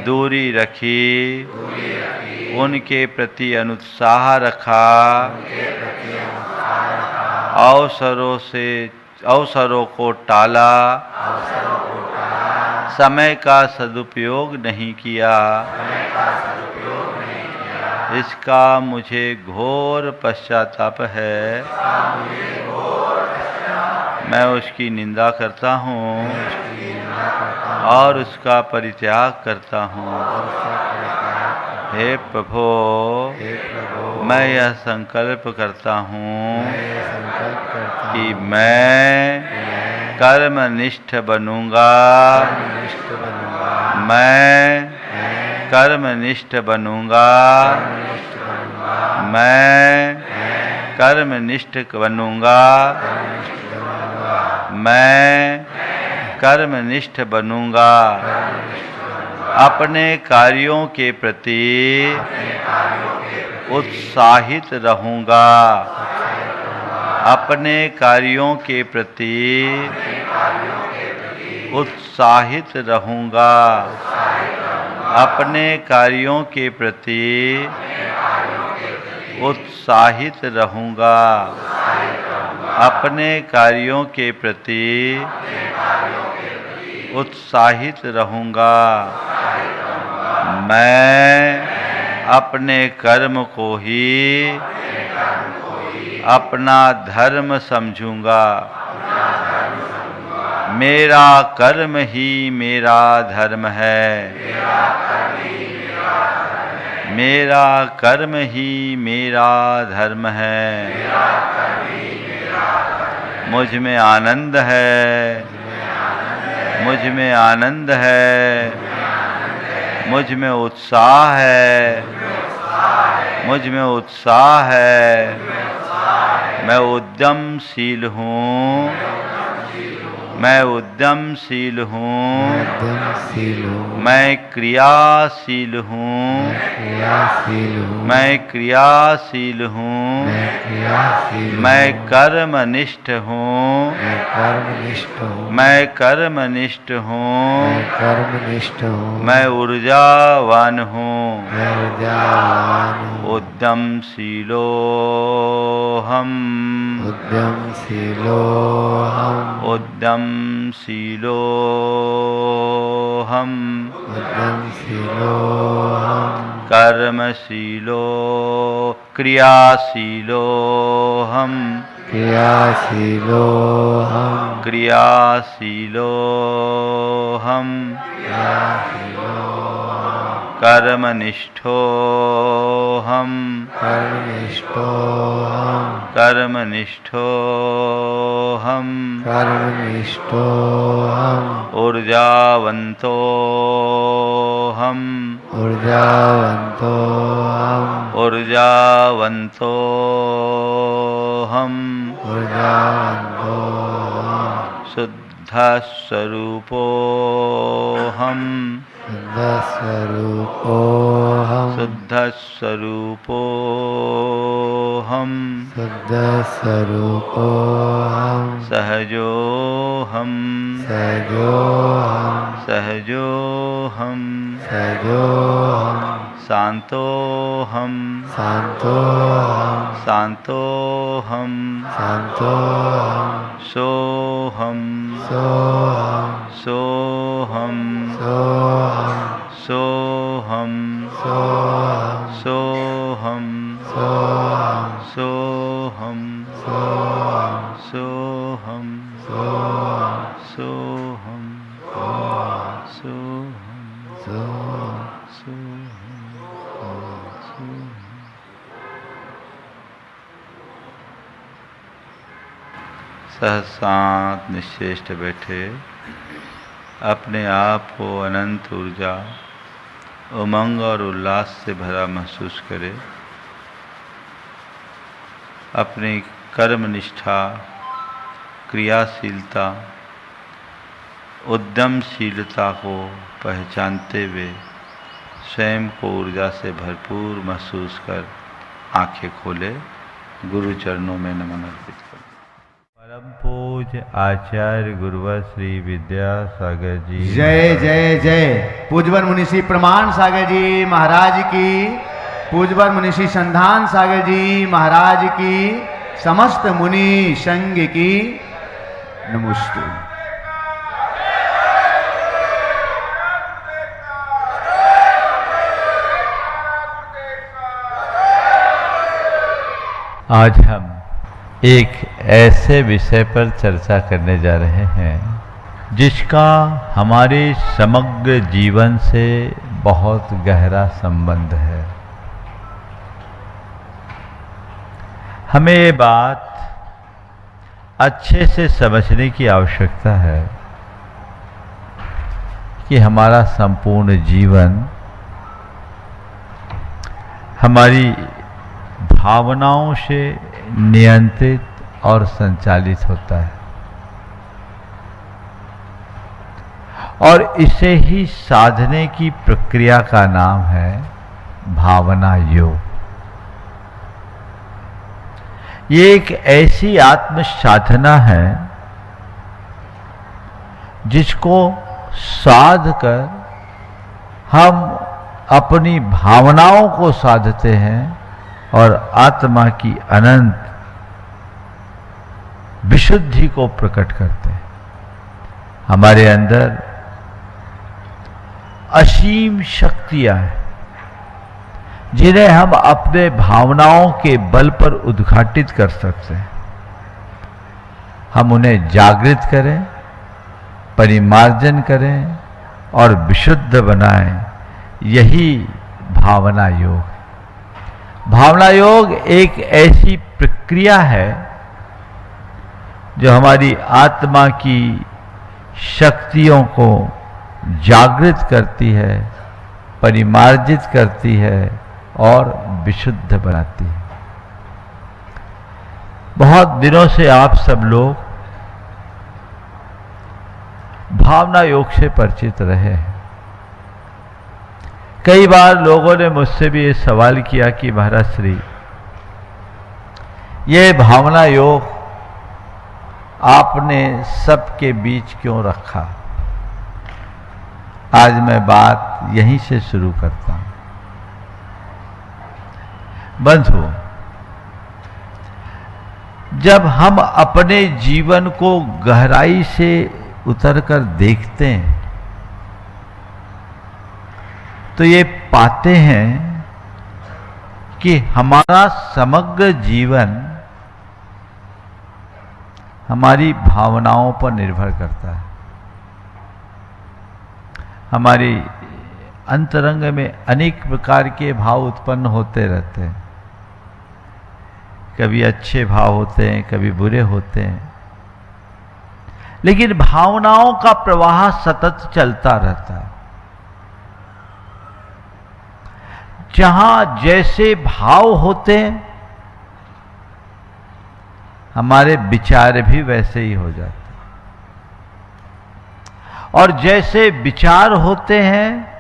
दूरी रखी, उनके प्रति अनुत्साह रखा, अवसरों को टाला, समय का सदुपयोग नहीं किया। इसका मुझे घोर पश्चाताप है। मैं उसकी निंदा करता हूँ और उसका परित्याग करता हूँ। हे प्रभु, हे प्रभु, मैं यह संकल्प करता हूँ मैं ये संकल्प करता कि हूँ मैं मैं कर्मनिष्ठ बनूंगा, कर्मनिष्ठ बनूंगा, मैं मैं कर्मनिष्ठ बनूंगा, कर्मनिष्ठ बनूंगा, मैं मैं कर्मनिष्ठ बनूंगा, कर्मनिष्ठ बनूंगा, मैं कर्मनिष्ठ बनूंगा, कर्मनिष्ठ बनूंगा, अपने कार्यों के प्रति अपने कार्यों के प्रति उत्साहित रहूंगा, अपने कार्यों के प्रति उत्साहित रहूंगा, अपने कार्यों के प्रति उत्साहित रहूंगा, अपने कार्यों के प्रति उत्साहित रहूंगा। मैं अपने कर्म को ही अपना धर्म समझूंगा। मेरा कर्म ही मेरा धर्म है। मेरा कर्म ही मेरा धर्म है। मुझ में आनंद है, मुझ में आनंद है, मुझ में उत्साह है, मुझ में उत्साह है। मैं उद्यमशील हूँ, मैं उद्यमशील हूँ, उद्यमशील हूँ, मैं क्रियाशील हूँ, क्रियाशील हूँ, मैं क्रियाशील हूँ, मैं क्रियाशील हूँ, मैं कर्मनिष्ठ हूँ, मैं कर्मनिष्ठ हूँ, मैं कर्मनिष्ठ हूँ, मैं कर्मनिष्ठ हूँ, मैं ऊर्जावान हूँ, मैं ऊर्जावान हूँ, उद्यमशीलो हम, उद्यमशीलो हम, उद्यमशीलो हम, उद्यमशीलो हम, कर्मशीलो क्रियाशीलो हम, क्रियाशीलो हम, क्रियाशीलो हम, क्रियाशीलो कर्मनिष्ठो हम, कर्मनिष्ठो हम, कर्मनिष्ठो हम, कर्मनिष्ठो हम, ऊर्जावंतो हम, ऊर्जावंतो ऊर्जावन्तोऽहम् ऊर्जावन्तोऽहम् ऊर्जावन्तोऽहम् शुद्धस्वरूपोऽहम् शुद्धस्वरूपोऽहम् शुद्धस्वरूपोऽहम् शुद्धस्वरूपोऽहम् सहजोऽहम् सजोऽहम् सहजोऽहम् सजोऽहम् शान्तोऽहम् शान्तोऽहम् शान्तोऽहम् शान्तोऽहम् सोऽहम् सोऽहम् सोऽहम् सोऽहम् सोऽहम् सोऽहम् सोऽहम् सोऽहम् सोऽहम् सोऽहम् सोऽहम् सोऽहम् सोऽहम् सहसांत निश्चेष्ट बैठे अपने आप को अनंत ऊर्जा उमंग और उल्लास से भरा महसूस करें। अपनी कर्म निष्ठा, क्रियाशीलता, उद्यमशीलता को पहचानते हुए स्वयं को ऊर्जा से भरपूर महसूस कर आंखें खोले। गुरु चरणों में नमन अर्पित करें। परम पूज्य आचार्य गुरुवर श्री विद्यासागर जी जय जय जय। पूज्यवर मुनि श्री प्रमाण सागर जी महाराज की, पूज्यवर मुनि श्री संधान सागर जी महाराज की, समस्त मुनि संघ की नमस्ते। आज हम एक ऐसे विषय पर चर्चा करने जा रहे हैं जिसका हमारे समग्र जीवन से बहुत गहरा संबंध है। हमें ये बात अच्छे से समझने की आवश्यकता है कि हमारा संपूर्ण जीवन हमारी भावनाओं से नियंत्रित और संचालित होता है और इसे ही साधने की प्रक्रिया का नाम है भावना योग। ये एक ऐसी आत्म साधना है जिसको साध कर हम अपनी भावनाओं को साधते हैं और आत्मा की अनंत विशुद्धि को प्रकट करते हैं। हमारे अंदर असीम शक्तियां हैं जिन्हें हम अपने भावनाओं के बल पर उद्घाटित कर सकते हैं। हम उन्हें जागृत करें, परिमार्जन करें और विशुद्ध बनाएं, यही भावना योग है। भावना योग एक ऐसी प्रक्रिया है जो हमारी आत्मा की शक्तियों को जागृत करती है, परिमार्जित करती है और विशुद्ध बनाती है। बहुत दिनों से आप सब लोग भावना योग से परिचित रहे हैं। कई बार लोगों ने मुझसे भी ये सवाल किया कि महाराज श्री, ये भावना योग आपने सबके बीच क्यों रखा? आज मैं बात यहीं से शुरू करता हूं। बंधु, जब हम अपने जीवन को गहराई से उतरकर देखते हैं तो ये पाते हैं कि हमारा समग्र जीवन हमारी भावनाओं पर निर्भर करता है। हमारी अंतरंग में अनेक प्रकार के भाव उत्पन्न होते रहते हैं। कभी अच्छे भाव होते हैं, कभी बुरे होते हैं, लेकिन भावनाओं का प्रवाह सतत चलता रहता है। जहां जैसे भाव होते हैं हमारे विचार भी वैसे ही हो जाते हैं, और जैसे विचार होते हैं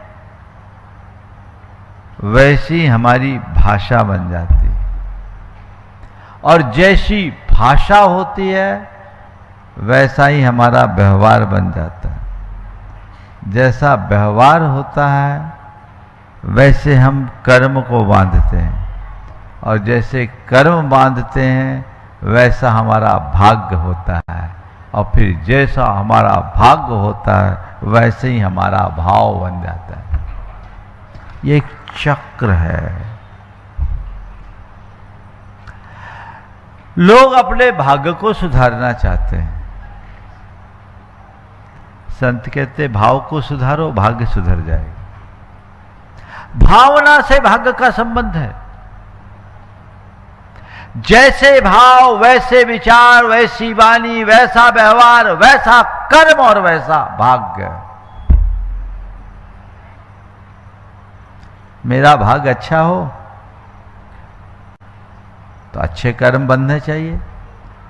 वैसी हमारी भाषा बन जाती है, और जैसी भाषा होती है वैसा ही हमारा व्यवहार बन जाता है। जैसा व्यवहार होता है वैसे हम कर्म को बांधते हैं, और जैसे कर्म बांधते हैं वैसा हमारा भाग्य होता है, और फिर जैसा हमारा भाग्य होता है वैसे ही हमारा भाव बन जाता है। ये एक चक्र है। लोग अपने भाग्य को सुधारना चाहते हैं। संत कहते भाव को सुधारो, भाग्य सुधर जाएगा। भावना से भाग्य का संबंध है। जैसे भाव वैसे विचार, वैसी वाणी, वैसा व्यवहार, वैसा कर्म और वैसा भाग्य। मेरा भाग्य अच्छा हो तो अच्छे कर्म बंधने चाहिए,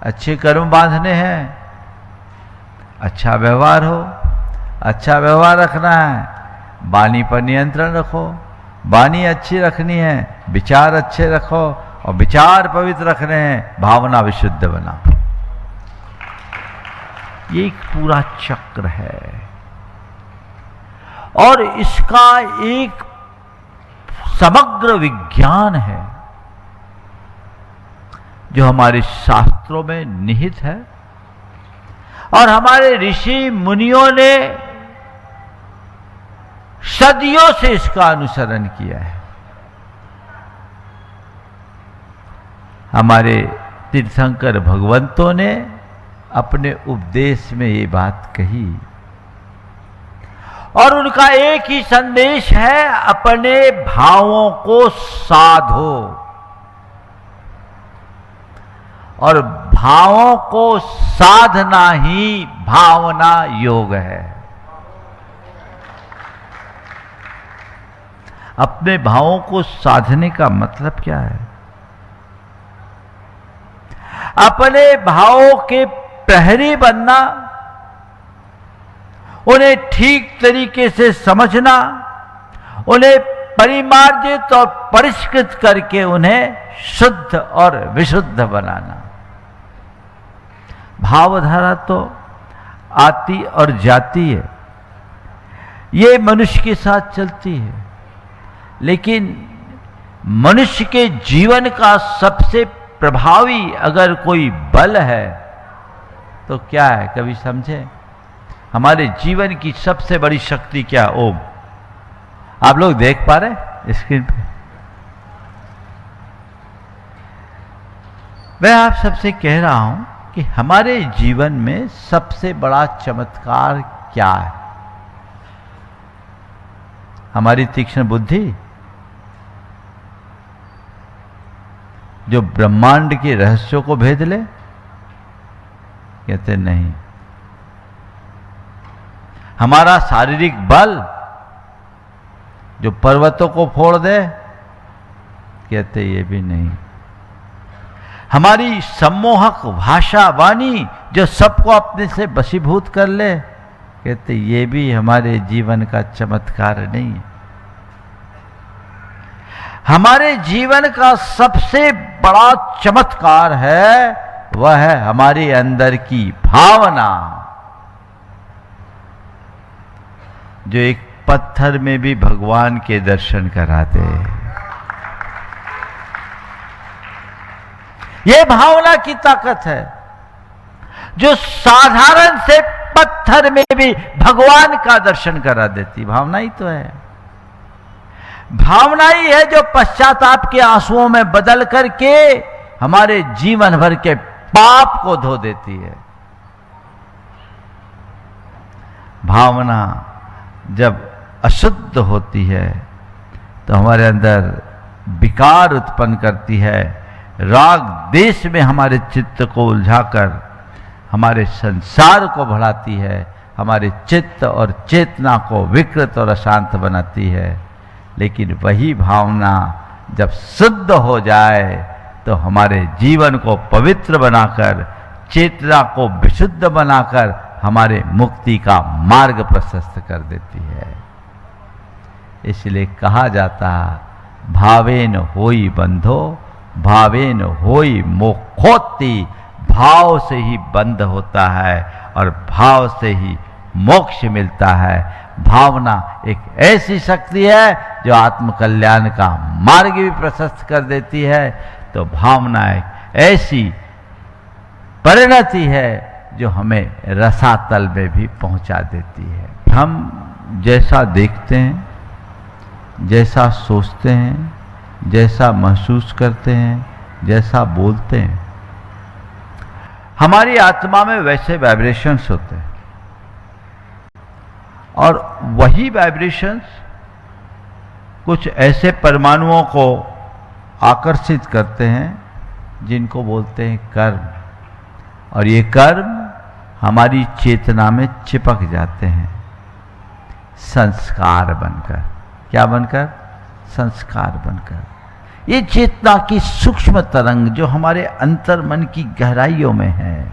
अच्छे कर्म बांधने हैं। अच्छा व्यवहार हो, अच्छा व्यवहार रखना है, वाणी पर नियंत्रण रखो, वाणी अच्छी रखनी है, विचार अच्छे रखो, और विचार पवित्र रखने हैं, भावना विशुद्ध बना। ये एक पूरा चक्र है, और इसका एक समग्र विज्ञान है जो हमारे शास्त्रों में निहित है, और हमारे ऋषि मुनियों ने सदियों से इसका अनुसरण किया है। हमारे तीर्थंकर भगवंतों ने अपने उपदेश में ये बात कही, और उनका एक ही संदेश है, अपने भावों को साधो, और भावों को साधना ही भावना योग है। अपने भावों को साधने का मतलब क्या है? अपने भावों के प्रहरी बनना, उन्हें ठीक तरीके से समझना, उन्हें परिमार्जित और परिष्कृत करके उन्हें शुद्ध और विशुद्ध बनाना। भावधारा तो आती और जाती है, ये मनुष्य के साथ चलती है, लेकिन मनुष्य के जीवन का सबसे प्रभावी अगर कोई बल है तो क्या है? कभी समझे? हमारे जीवन की सबसे बड़ी शक्ति क्या? ओम। आप लोग देख पा रहे स्क्रीन पे? मैं आप सबसे कह रहा हूं कि हमारे जीवन में सबसे बड़ा चमत्कार क्या है? हमारी तीक्ष्ण बुद्धि, जो ब्रह्मांड के रहस्यों को भेद ले? कहते नहीं। हमारा शारीरिक बल, जो पर्वतों को फोड़ दे? कहते ये भी नहीं। हमारी सम्मोहक भाषा वाणी, जो सबको अपने से वशीभूत कर ले? कहते ये भी हमारे जीवन का चमत्कार नहीं है। हमारे जीवन का सबसे बड़ा चमत्कार है, वह है हमारे अंदर की भावना, जो एक पत्थर में भी भगवान के दर्शन कराते हैं। यह भावना की ताकत है, जो साधारण से पत्थर में भी भगवान का दर्शन करा देती। भावना ही तो है। भावना ही है जो पश्चाताप के आंसुओं में बदल करके हमारे जीवन भर के पाप को धो देती है। भावना जब अशुद्ध होती है तो हमारे अंदर विकार उत्पन्न करती है, राग देश में हमारे चित्त को उलझाकर हमारे संसार को बढ़ाती है, हमारे चित्त और चेतना को विकृत और अशांत बनाती है। लेकिन वही भावना जब शुद्ध हो जाए तो हमारे जीवन को पवित्र बनाकर, चेतना को विशुद्ध बनाकर हमारे मुक्ति का मार्ग प्रशस्त कर देती है। इसलिए कहा जाता है भावेन होई बंधो भावेन होई मोक्षोत्ति। भाव से ही बंध होता है और भाव से ही मोक्ष मिलता है। भावना एक ऐसी शक्ति है जो आत्म कल्याण का मार्ग भी प्रशस्त कर देती है। तो भावना एक ऐसी परिणति है जो हमें रसातल में भी पहुंचा देती है। हम जैसा देखते हैं, जैसा सोचते हैं, जैसा महसूस करते हैं, जैसा बोलते हैं, हमारी आत्मा में वैसे वाइब्रेशंस होते हैं और वही वाइब्रेशंस कुछ ऐसे परमाणुओं को आकर्षित करते हैं जिनको बोलते हैं कर्म। और ये कर्म हमारी चेतना में चिपक जाते हैं संस्कार बनकर। क्या बनकर? संस्कार बनकर। ये चेतना की सूक्ष्म तरंग जो हमारे अंतर मन की गहराइयों में है,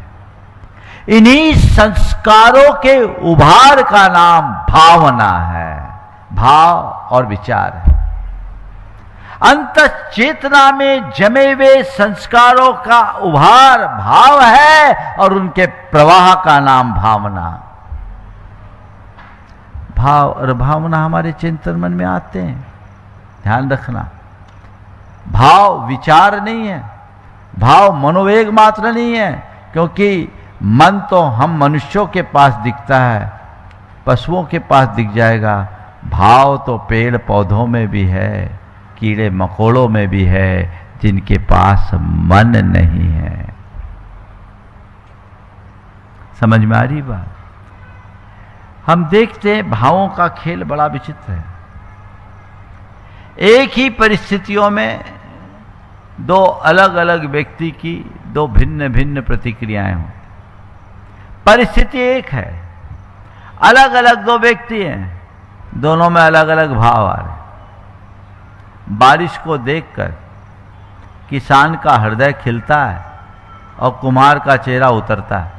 इन्हीं संस्कारों के उभार का नाम भावना है। भाव और विचार है। अंत चेतना में जमे हुए संस्कारों का उभार भाव है और उनके प्रवाह का नाम भावना। भाव और भावना हमारे चिंतन मन में आते हैं। ध्यान रखना, भाव विचार नहीं है, भाव मनोवेग मात्र नहीं है। क्योंकि मन तो हम मनुष्यों के पास दिखता है, पशुओं के पास दिख जाएगा। भाव तो पेड़ पौधों में भी है, कीड़े मकोड़ों में भी है, जिनके पास मन नहीं है। समझ में आ रही बात? हम देखते हैं भावों का खेल बड़ा विचित्र है। एक ही परिस्थितियों में दो अलग अलग व्यक्ति की दो भिन्न भिन्न प्रतिक्रियाएं होती। परिस्थिति एक है, अलग अलग दो व्यक्ति हैं, दोनों में अलग अलग भाव आ रहे। बारिश को देखकर किसान का हृदय खिलता है और कुम्हार का चेहरा उतरता है।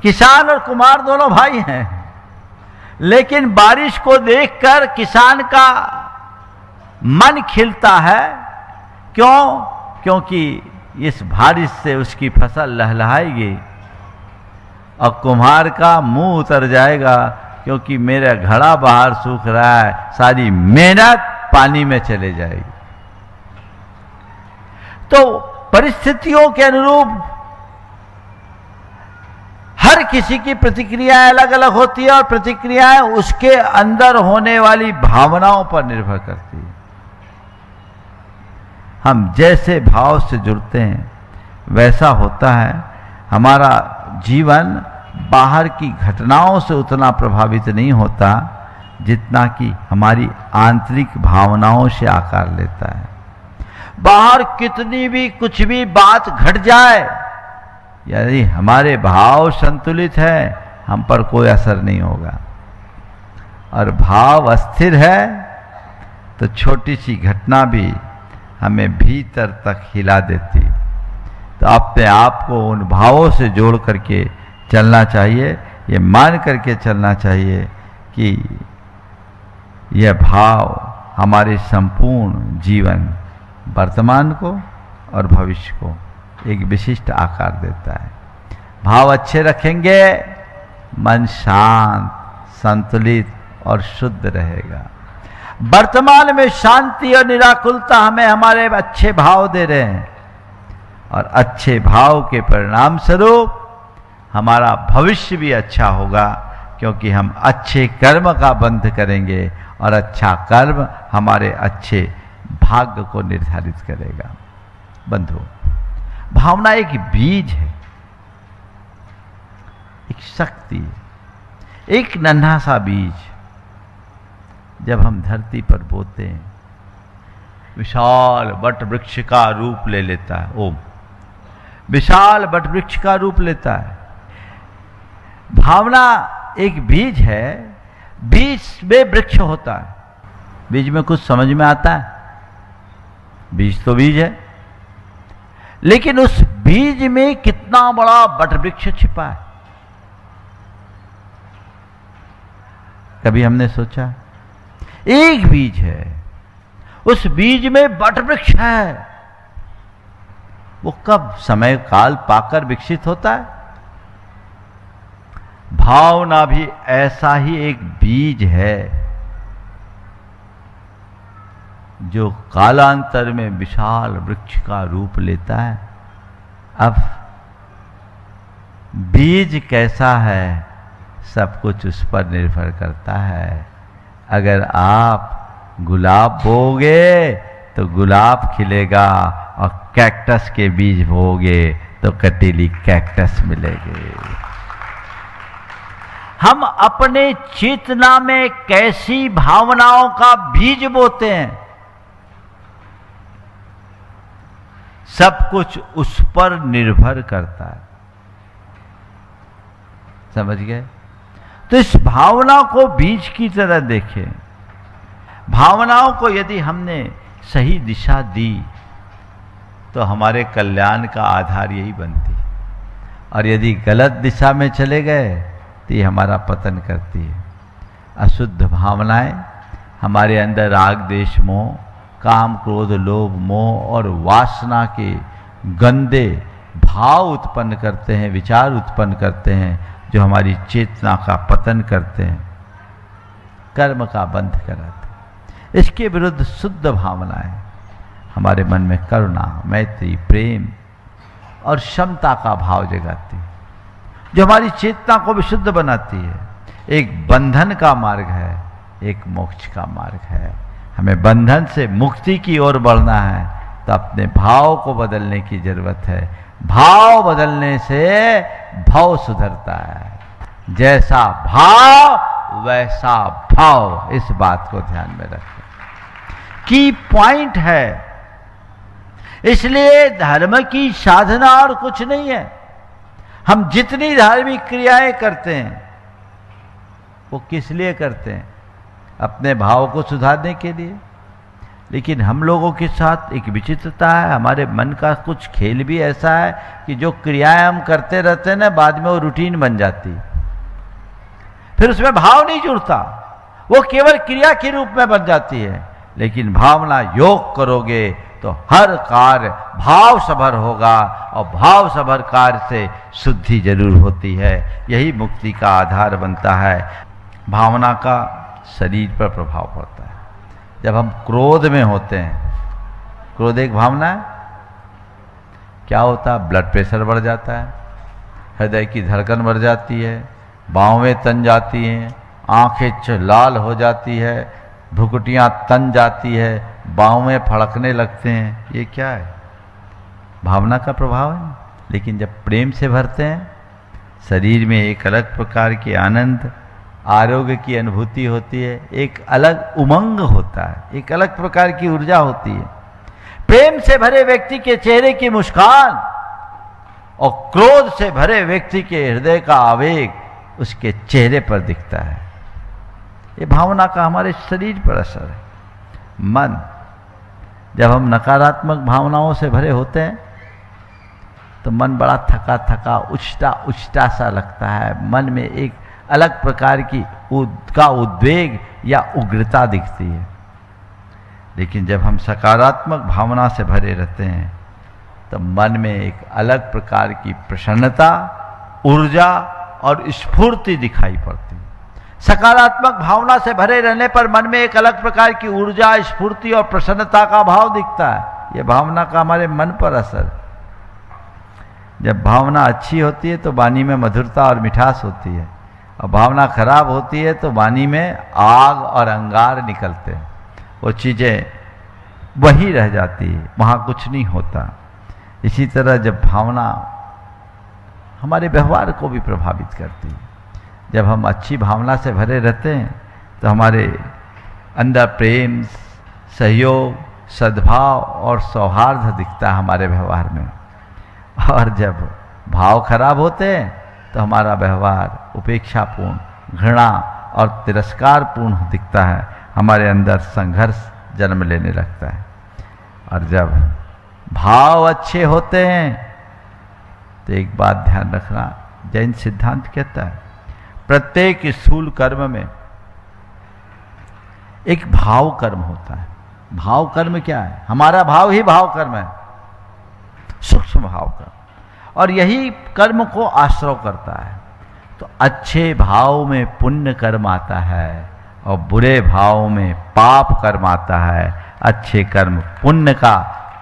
किसान और कुम्हार दोनों भाई हैं, लेकिन बारिश को देखकर किसान का मन खिलता है। क्यों? क्योंकि इस बारिश से उसकी फसल लहलहाएगी। और कुम्हार का मुंह उतर जाएगा क्योंकि मेरा घड़ा बाहर सूख रहा है, सारी मेहनत पानी में चले जाएगी। तो परिस्थितियों के अनुरूप हर किसी की प्रतिक्रियाएं अलग अलग होती है और प्रतिक्रियाएं उसके अंदर होने वाली भावनाओं पर निर्भर करती है। हम जैसे भाव से जुड़ते हैं वैसा होता है। हमारा जीवन बाहर की घटनाओं से उतना प्रभावित नहीं होता जितना कि हमारी आंतरिक भावनाओं से आकार लेता है। बाहर कितनी भी कुछ भी बात घट जाए, यदि हमारे भाव संतुलित है हम पर कोई असर नहीं होगा। और भाव अस्थिर है तो छोटी सी घटना भी हमें भीतर तक हिला देती। तो अपने आप को उन भावों से जोड़ करके चलना चाहिए। ये मान करके चलना चाहिए कि यह भाव हमारे संपूर्ण जीवन, वर्तमान को और भविष्य को एक विशिष्ट आकार देता है। भाव अच्छे रखेंगे, मन शांत, संतुलित और शुद्ध रहेगा। वर्तमान में शांति और निराकुलता हमें हमारे अच्छे भाव दे रहे हैं और अच्छे भाव के परिणाम स्वरूप हमारा भविष्य भी अच्छा होगा, क्योंकि हम अच्छे कर्म का बंध करेंगे और अच्छा कर्म हमारे अच्छे भाग्य को निर्धारित करेगा। बंधु, भावना एक बीज है, एक शक्ति है, एक नन्हा सा बीज जब हम धरती पर बोते हैं विशाल वट वृक्ष का रूप ले लेता है। ओम विशाल वट वृक्ष का रूप लेता है। भावना एक बीज है बीज में वृक्ष होता है। बीज में कुछ समझ में आता है? बीज तो बीज है, लेकिन उस बीज में कितना बड़ा वट वृक्ष छिपा है, कभी हमने सोचा? एक बीज है, उस बीज में वट वृक्ष है। वो कब समय काल पाकर विकसित होता है? भावना भी ऐसा ही एक बीज है जो कालांतर में विशाल वृक्ष का रूप लेता है। अब बीज कैसा है सब कुछ उस पर निर्भर करता है। अगर आप गुलाब बोओगे तो गुलाब खिलेगा, और कैक्टस के बीज बोओगे तो कटीली कैक्टस मिलेगी। हम अपने चेतना में कैसी भावनाओं का बीज बोते हैं, सब कुछ उस पर निर्भर करता है। समझ गए? तो इस भावना को बीज की तरह देखें। भावनाओं को यदि हमने सही दिशा दी तो हमारे कल्याण का आधार यही बनती है, और यदि गलत दिशा में चले गए तो ये हमारा पतन करती है। अशुद्ध भावनाएं हमारे अंदर राग द्वेष मोह, काम क्रोध लोभ मोह और वासना के गंदे भाव उत्पन्न करते हैं, विचार उत्पन्न करते हैं, जो हमारी चेतना का पतन करते हैं, कर्म का बंध कराते हैं। इसके विरुद्ध शुद्ध भावनाएं हमारे मन में करुणा, मैत्री, प्रेम और क्षमता का भाव जगाती है, जो हमारी चेतना को विशुद्ध बनाती है। एक बंधन का मार्ग है, एक मोक्ष का मार्ग है। हमें बंधन से मुक्ति की ओर बढ़ना है तो अपने भाव को बदलने की जरूरत है। भाव बदलने से भाव सुधरता है। जैसा भाव वैसा भाव, इस बात को ध्यान में रखें, की पॉइंट है। इसलिए धर्म की साधना और कुछ नहीं है। हम जितनी धार्मिक क्रियाएं करते हैं वो किस लिए करते हैं? अपने भाव को सुधारने के लिए। लेकिन हम लोगों के साथ एक विचित्रता है, हमारे मन का कुछ खेल भी ऐसा है कि जो क्रियाएं हम करते रहते हैं ना, बाद में वो रूटीन बन जाती, फिर उसमें भाव नहीं जुड़ता, वो केवल क्रिया के रूप में बन जाती है। लेकिन भावना योग करोगे तो हर कार्य भाव सभर होगा, और भाव सभर कार्य से शुद्धि जरूर होती है। यही मुक्ति का आधार बनता है। भावना का शरीर पर प्रभाव पड़ता है। जब हम क्रोध में होते हैं, क्रोध एक भावना है, क्या होता है? ब्लड प्रेशर बढ़ जाता है, हृदय की धड़कन बढ़ जाती है, बाहें तन जाती हैं, आंखें लाल हो जाती है, भ्रुकुटियां तन जाती है, बाहें फड़कने लगते हैं। ये क्या है? भावना का प्रभाव है। लेकिन जब प्रेम से भरते हैं, शरीर में एक अलग प्रकार के आनंद, आरोग्य की अनुभूति होती है, एक अलग उमंग होता है, एक अलग प्रकार की ऊर्जा होती है। प्रेम से भरे व्यक्ति के चेहरे की मुस्कान और क्रोध से भरे व्यक्ति के हृदय का आवेग उसके चेहरे पर दिखता है। ये भावना का हमारे शरीर पर असर है। मन, जब हम नकारात्मक भावनाओं से भरे होते हैं तो मन बड़ा थका थका, उछटा उछटा सा लगता है। मन में एक अलग प्रकार की उद्वेग या उग्रता दिखती है। लेकिन जब हम सकारात्मक भावना से भरे रहते हैं तो मन में एक अलग प्रकार की प्रसन्नता, ऊर्जा और स्फूर्ति दिखाई पड़ती है। सकारात्मक भावना से भरे रहने पर मन में एक अलग प्रकार की ऊर्जा, स्फूर्ति और प्रसन्नता का भाव दिखता है। यह भावना का हमारे मन पर असर। जब भावना अच्छी होती है तो वाणी में मधुरता और मिठास होती है, और भावना खराब होती है तो वाणी में आग और अंगार निकलते हैं। वो चीज़ें वही रह जाती है, वहाँ कुछ नहीं होता। इसी तरह जब भावना हमारे व्यवहार को भी प्रभावित करती है। जब हम अच्छी भावना से भरे रहते हैं तो हमारे अंदर प्रेम, सहयोग, सद्भाव और सौहार्द दिखता है हमारे व्यवहार में। और जब भाव खराब होते हैं तो हमारा व्यवहार उपेक्षापूर्ण, घृणा और तिरस्कारपूर्ण दिखता है, हमारे अंदर संघर्ष जन्म लेने लगता है। और जब भाव अच्छे होते हैं तो एक बात ध्यान रखना, जैन सिद्धांत कहता है प्रत्येक स्थूल कर्म में एक भाव कर्म होता है। भाव कर्म क्या है? हमारा भाव ही भाव कर्म है, सूक्ष्म भाव कर्म, और यही कर्म को आश्रय करता है। तो अच्छे भाव में पुण्य कर्म आता है और बुरे भाव में पाप कर्म आता है। अच्छे कर्म पुण्य का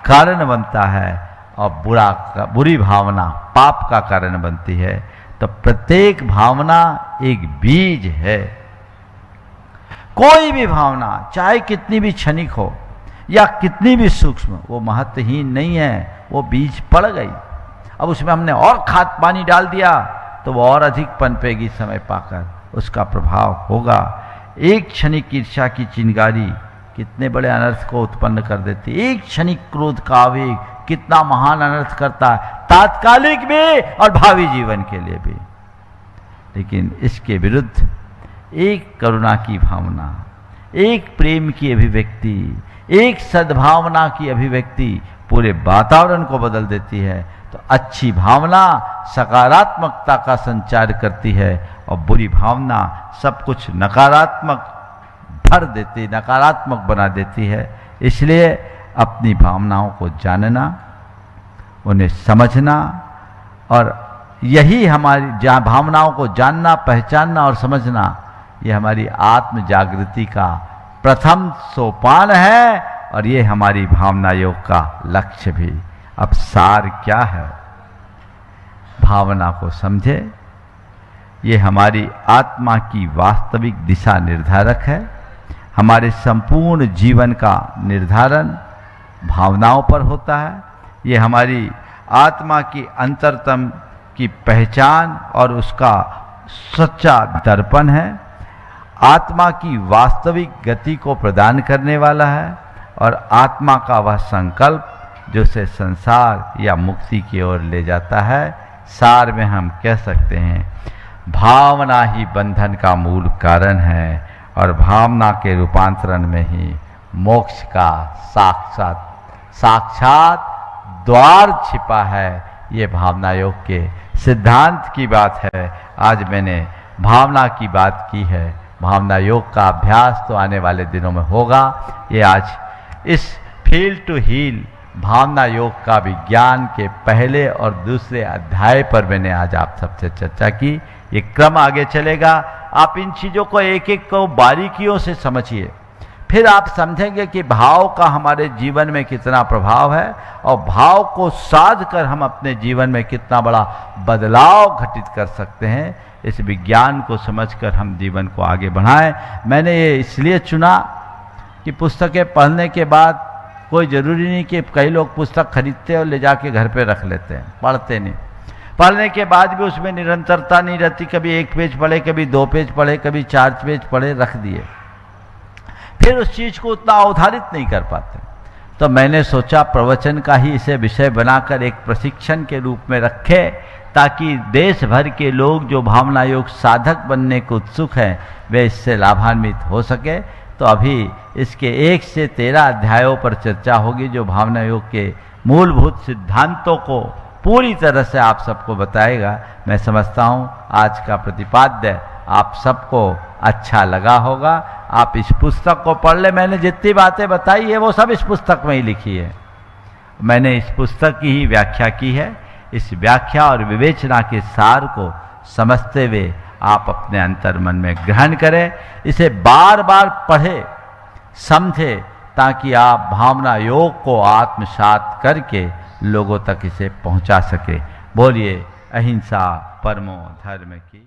कारण बनता है और बुरी भावना पाप का कारण बनती है। तो प्रत्येक भावना एक बीज है। कोई भी भावना चाहे कितनी भी क्षणिक हो या कितनी भी सूक्ष्म, वो महत्वहीन नहीं है, वो बीज पड़ गई। अब उसमें हमने और खाद पानी डाल दिया तो वो और अधिक पनपेगी, समय पाकर उसका प्रभाव होगा। एक क्षणिक ईर्ष्या की चिंगारी कितने बड़े अनर्थ को उत्पन्न कर देती है। एक क्षणिक क्रोध का आवेग कितना महान अनर्थ करता है, तात्कालिक भी और भावी जीवन के लिए भी। लेकिन इसके विरुद्ध एक करुणा की भावना, एक प्रेम की अभिव्यक्ति, एक सद्भावना की अभिव्यक्ति पूरे वातावरण को बदल देती है। तो अच्छी भावना सकारात्मकता का संचार करती है और बुरी भावना सब कुछ नकारात्मक भर देती, नकारात्मक बना देती है। इसलिए अपनी भावनाओं को जानना, उन्हें समझना, और यही हमारी भावनाओं को जानना, पहचानना और समझना, ये हमारी आत्म जागृति का प्रथम सोपान है और ये हमारी भावना योग का लक्ष्य भी। अब सार क्या है? भावना को समझे, ये हमारी आत्मा की वास्तविक दिशा निर्धारक है। हमारे संपूर्ण जीवन का निर्धारण भावनाओं पर होता है। ये हमारी आत्मा की अंतरतम की पहचान और उसका सच्चा दर्पण है। आत्मा की वास्तविक गति को प्रदान करने वाला है और आत्मा का वह संकल्प जो उसे संसार या मुक्ति की ओर ले जाता है। सार में हम कह सकते हैं भावना ही बंधन का मूल कारण है और भावना के रूपांतरण में ही मोक्ष का साक्षात द्वार छिपा है। ये भावना योग के सिद्धांत की बात है। आज मैंने भावना की बात की है। भावना योग का अभ्यास तो आने वाले दिनों में होगा। ये आज इस फील टू हील भावना योग का विज्ञान के पहले और दूसरे अध्याय पर मैंने आज आप सबसे चर्चा की। ये क्रम आगे चलेगा। आप इन चीज़ों को एक एक को बारीकियों से समझिए, फिर आप समझेंगे कि भाव का हमारे जीवन में कितना प्रभाव है और भाव को साध कर हम अपने जीवन में कितना बड़ा बदलाव घटित कर सकते हैं। इस विज्ञान को समझकर हम जीवन को आगे बढ़ाएं। मैंने ये इसलिए चुना कि पुस्तकें पढ़ने के बाद कोई ज़रूरी नहीं कि कई लोग पुस्तक खरीदते और ले जाके घर पे रख लेते हैं, पढ़ते नहीं। पढ़ने के बाद भी उसमें निरंतरता नहीं रहती। कभी 1 पेज पढ़े, कभी 2 पेज पढ़े, कभी 4 पेज पढ़े, रख दिए, फिर उस चीज़ को उतना अवधारित नहीं कर पाते। तो मैंने सोचा प्रवचन का ही इसे विषय बनाकर एक प्रशिक्षण के रूप में रखे, ताकि देश भर के लोग जो भावना योग साधक बनने को उत्सुक हैं वे इससे लाभान्वित हो सके। तो अभी इसके 1 से 13 अध्यायों पर चर्चा होगी जो भावना योग के मूलभूत सिद्धांतों को पूरी तरह से आप सबको बताएगा। मैं समझता हूँ आज का प्रतिपाद्य आप सबको अच्छा लगा होगा। आप इस पुस्तक को पढ़ ले। मैंने जितनी बातें बताई है वो सब इस पुस्तक में ही लिखी है। मैंने इस पुस्तक की ही व्याख्या की है। इस व्याख्या और विवेचना के सार को समझते हुए आप अपने अंतर मन में ग्रहण करें, इसे बार बार पढ़े, समझे, ताकि आप भावना योग को आत्मसात करके लोगों तक इसे पहुंचा सके। बोलिए अहिंसा परमो धर्म की।